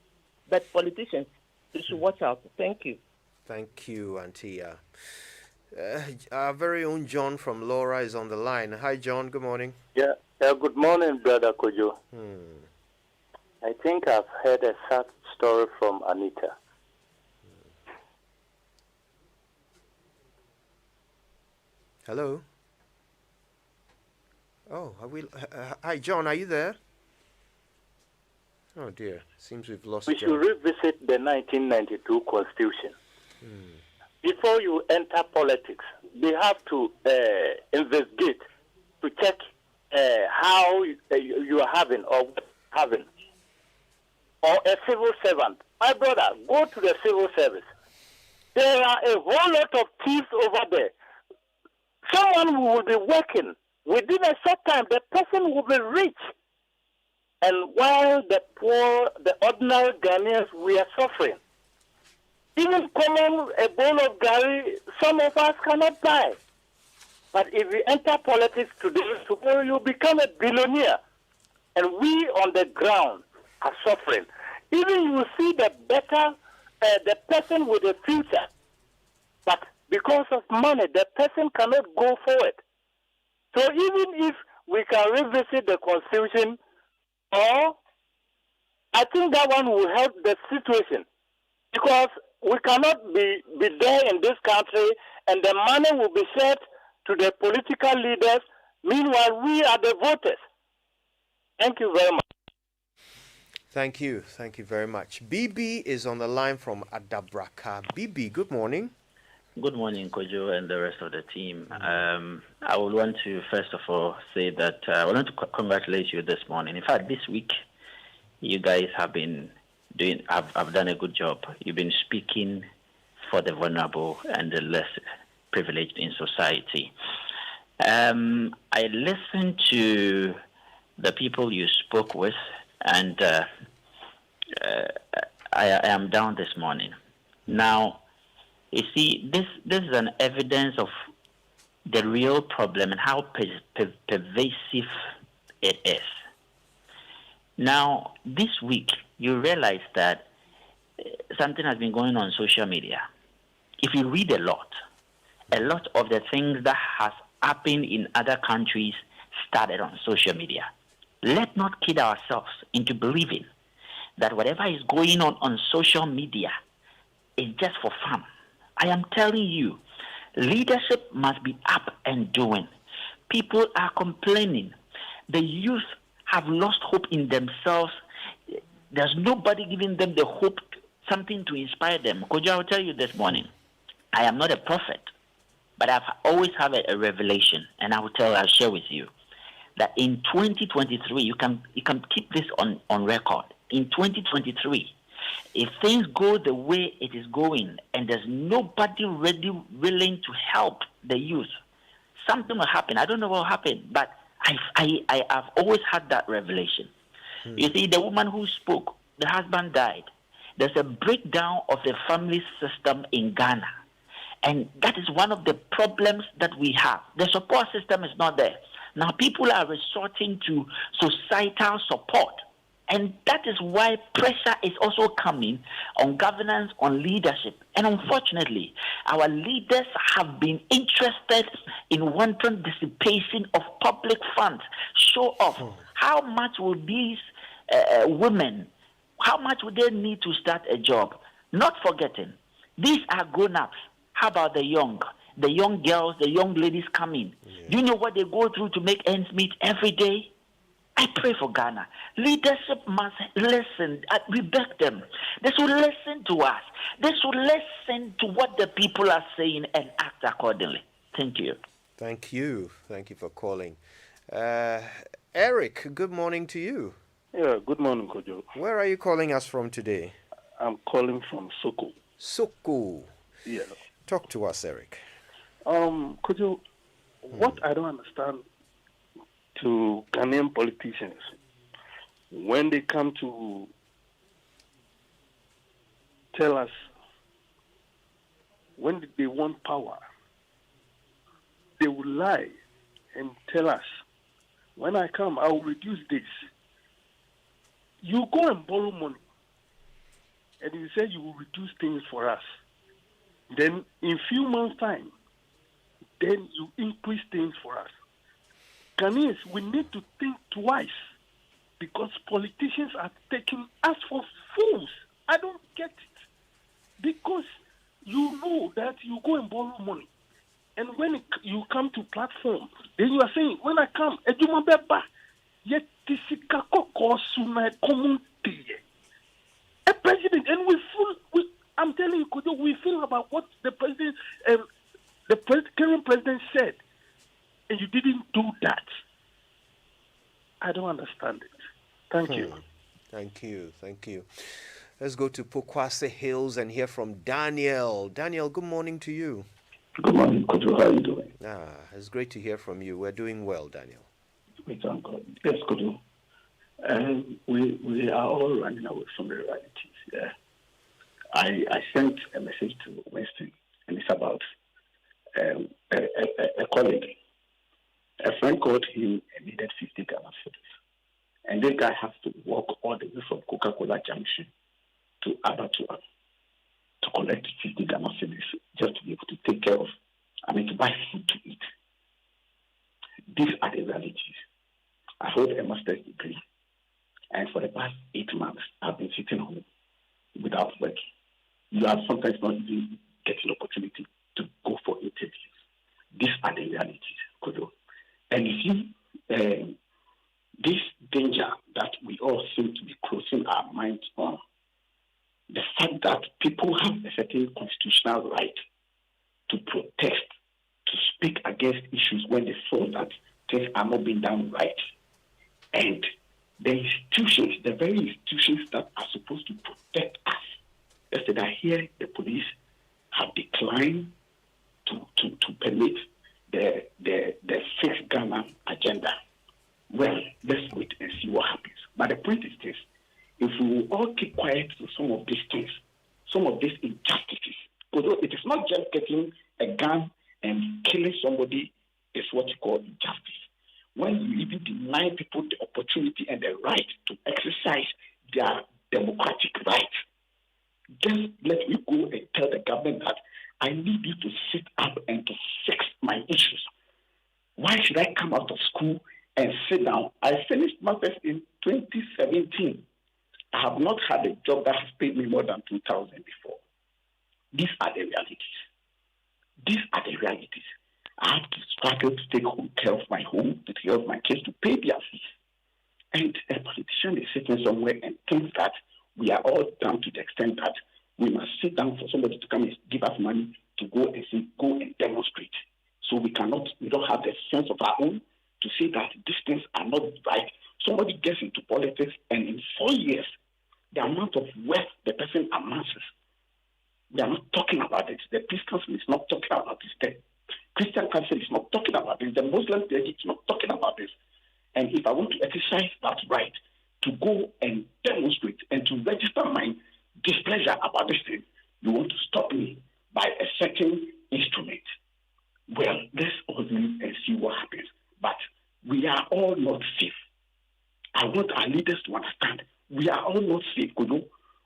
But politicians, they should watch out. Thank you. Thank you, Antia. Our very own John from Laura is on the line. Hi, John. Good morning. Yeah. Good morning, Brother Kojo. I think I've heard a sad story from Anita. Hello. Oh, hi, John. Are you there? Oh dear. Seems we've lost. We John. should revisit the 1992 Constitution. Before you enter politics, they have to investigate to check how you are having or having. Or a civil servant. My brother, go to the civil service. There are a whole lot of thieves over there. Someone who will be working within a short time, the person will be rich. And while the poor, the ordinary Ghanaians, we are suffering. Even common a bowl of gari, some of us cannot buy. But if you enter politics today, tomorrow you become a billionaire. And we on the ground are suffering. Even you see the better, the person with a future. But because of money, the person cannot go forward. So even if we can revisit the Constitution, or I think that one will help the situation. Because we cannot be there in this country and the money will be shared to the political leaders. Meanwhile, we are the voters. Thank you very much. Thank you very much. BB is on the line from Adabraka. BB, good morning. Good morning, Kojo and the rest of the team. I would want to first of all say that I want to congratulate you this morning. In fact, this week, you guys have been have done a good job. You've been speaking for the vulnerable and the less privileged in society. I listened to the people you spoke with, and I am down this morning. Now, you see, this is an evidence of the real problem and how pervasive it is. Now, this week, you realize that something has been going on social media. If you read a lot of the things that has happened in other countries started on social media. Let's not kid ourselves into believing that whatever is going on social media is just for fun. I am telling you, leadership must be up and doing. People are complaining. The youth have lost hope in themselves. There's nobody giving them the hope, something to inspire them. Could I tell you this morning, I am not a prophet, but I've always had a revelation, and I'll share with you that in 2023, you can keep this on record. In 2023, if things go the way it is going, and there's nobody ready, willing to help the youth, something will happen. I don't know what will happen, but I have always had that revelation. You see, the woman who spoke, the husband died. There's a breakdown of the family system in Ghana. And that is one of the problems that we have. The support system is not there. Now people are resorting to societal support. And that is why pressure is also coming on governance, on leadership. And unfortunately, our leaders have been interested in wanton dissipation of public funds. Show off. How much will these women, how much would they need to start a job? Not forgetting, these are grown-ups. How about the young girls, the young ladies coming? Do you know what they go through to make ends meet every day? I pray for Ghana. Leadership must listen. We beg them. They should listen to us. They should listen to what the people are saying and act accordingly. Thank you. Thank you. Thank you for calling. Eric, good morning to you. Yeah, good morning, Kojo. Where are you calling us from today? I'm calling from Soko. Soko. Yeah. Talk to us, Eric. Kojo, what I don't understand to Ghanaian politicians, when they come to tell us when they want power, they will lie and tell us, when I come, I will reduce this. You go and borrow money, and you say you will reduce things for us. Then in few months' time, then you increase things for us. Ghanaians, we need to think twice because politicians are taking us for fools. I don't get it. Because you know that you go and borrow money. And when you come to platform, then you are saying, when I come, a president, and I'm telling you, we feel about what the president, current president said, and you didn't do that. I don't understand it. Thank you. Thank you. Let's go to Pokwase Hills and hear from Daniel. Daniel, good morning to you. Good morning, Kojo. How are you doing? It's great to hear from you. We're doing well, Daniel. We thank God. Yes, Kojo. We are all running away from the realities. Yeah. I sent a message to Winston, and it's about a colleague. A friend called him and needed 50 Ghana cedis. And this guy has to walk all the way from Coca-Cola Junction to Abattoir to collect 50 Ghana cedis just to be able to take care of, to buy food to eat. These are the realities. I hold a master's degree, and for the past 8 months, I've been sitting home without work. You are sometimes not even getting opportunity to go for interviews. These are the realities, Kojo. And you see, this danger that we all seem to be crossing our minds on the fact that people have a certain constitutional right to protest, to speak against issues when they feel that things are not being done right. And the institutions, the very institutions that are supposed to protect us, yesterday I hear the police have declined to permit the fixed Ghana agenda. Well, let's wait and see what happens. But the point is this: if we will all keep quiet to some of these things, some of these injustices, although it is not just getting a gun and killing somebody is what you call injustice. When you even deny people the opportunity and the right to exercise their democratic rights, just let me go and tell the government that I need you to sit up and to fix my issues. Why should I come out of school and sit down? I finished masters in 2017. I have not had a job that has paid me more than 2,000 before. These are the realities. These are the realities. I have to struggle to take care of my home, to take care of my kids, to pay their fees. And a politician is sitting somewhere and thinks that we are all down to the extent that we must sit down for somebody to come and give us money to go and say, go and demonstrate. So we don't have the sense of our own to say that these things are not right. Somebody gets into politics and in 4 years, the amount of wealth the person amasses, we are not talking about it. The Peace Council is not talking about this. The Christian Council is not talking about this. The Muslim League is not talking about this. And if I want to exercise that right to go and demonstrate and to register my displeasure about this thing, you want to stop me by a certain instrument. Well, let's all live and see what happens. But we are all not safe. I want our leaders to understand we are all not safe. We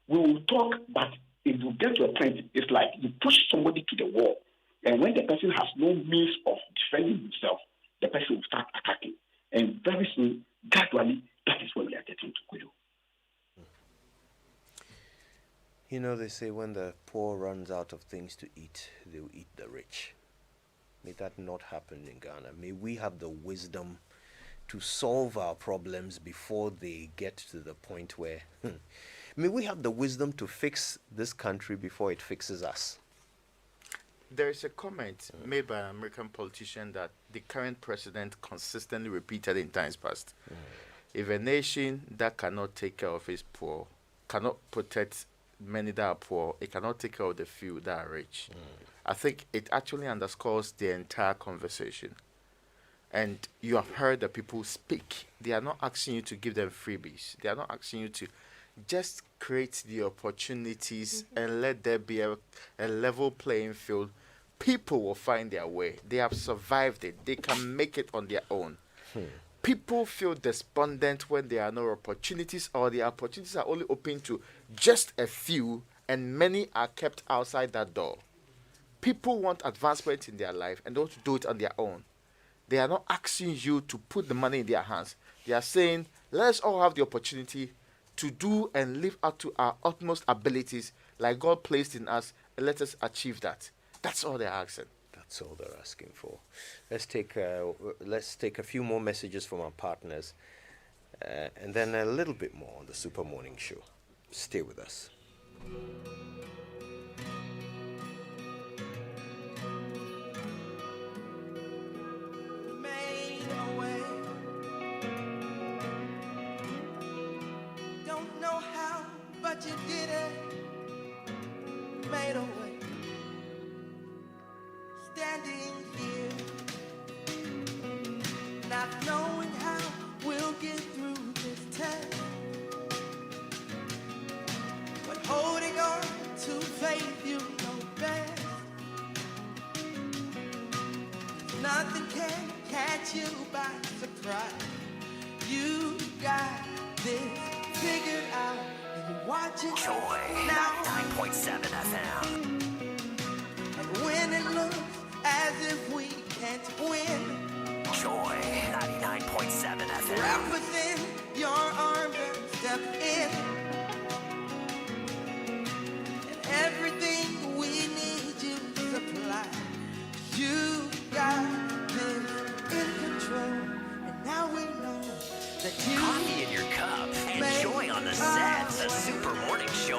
will talk, but if you get to a point, it's like you push somebody to the wall. And when the person has no means of defending himself, the person will start attacking. And very soon, gradually, that is where we are getting to. You know, they say when the poor runs out of things to eat, they will eat the rich. May that not happen in Ghana. May we have the wisdom to solve our problems before they get to the point where... May we have the wisdom to fix this country before it fixes us. There is a comment made by an American politician that the current president consistently repeated in times past. If a nation that cannot take care of its poor, cannot protect many that are poor, it cannot take care of the few that are rich. I think it actually underscores the entire conversation. And you have heard the people speak. They are not asking you to give them freebies. They are not asking you to just create the opportunities and let there be a level playing field. People will find their way. They have survived it. They can make it on their own. People feel despondent when there are no opportunities, or the opportunities are only open to just a few and many are kept outside that door. People want advancement in their life and don't do it on their own. They are not asking you to put the money in their hands. They are saying, let's all have the opportunity to do and live up to our utmost abilities like God placed in us, and let us achieve that. That's all they're asking. That's all they're asking for. Let's take a few more messages from our partners, and then a little bit more on the Super Morning Show. Stay with us. Don't know how, but you did it. Made a way. Standing here, not knowing how we'll get through this test, but holding on to faith, you know best. Nothing can catch you by surprise. You got this figured out, and you're watching Joy now. 9.7 FM.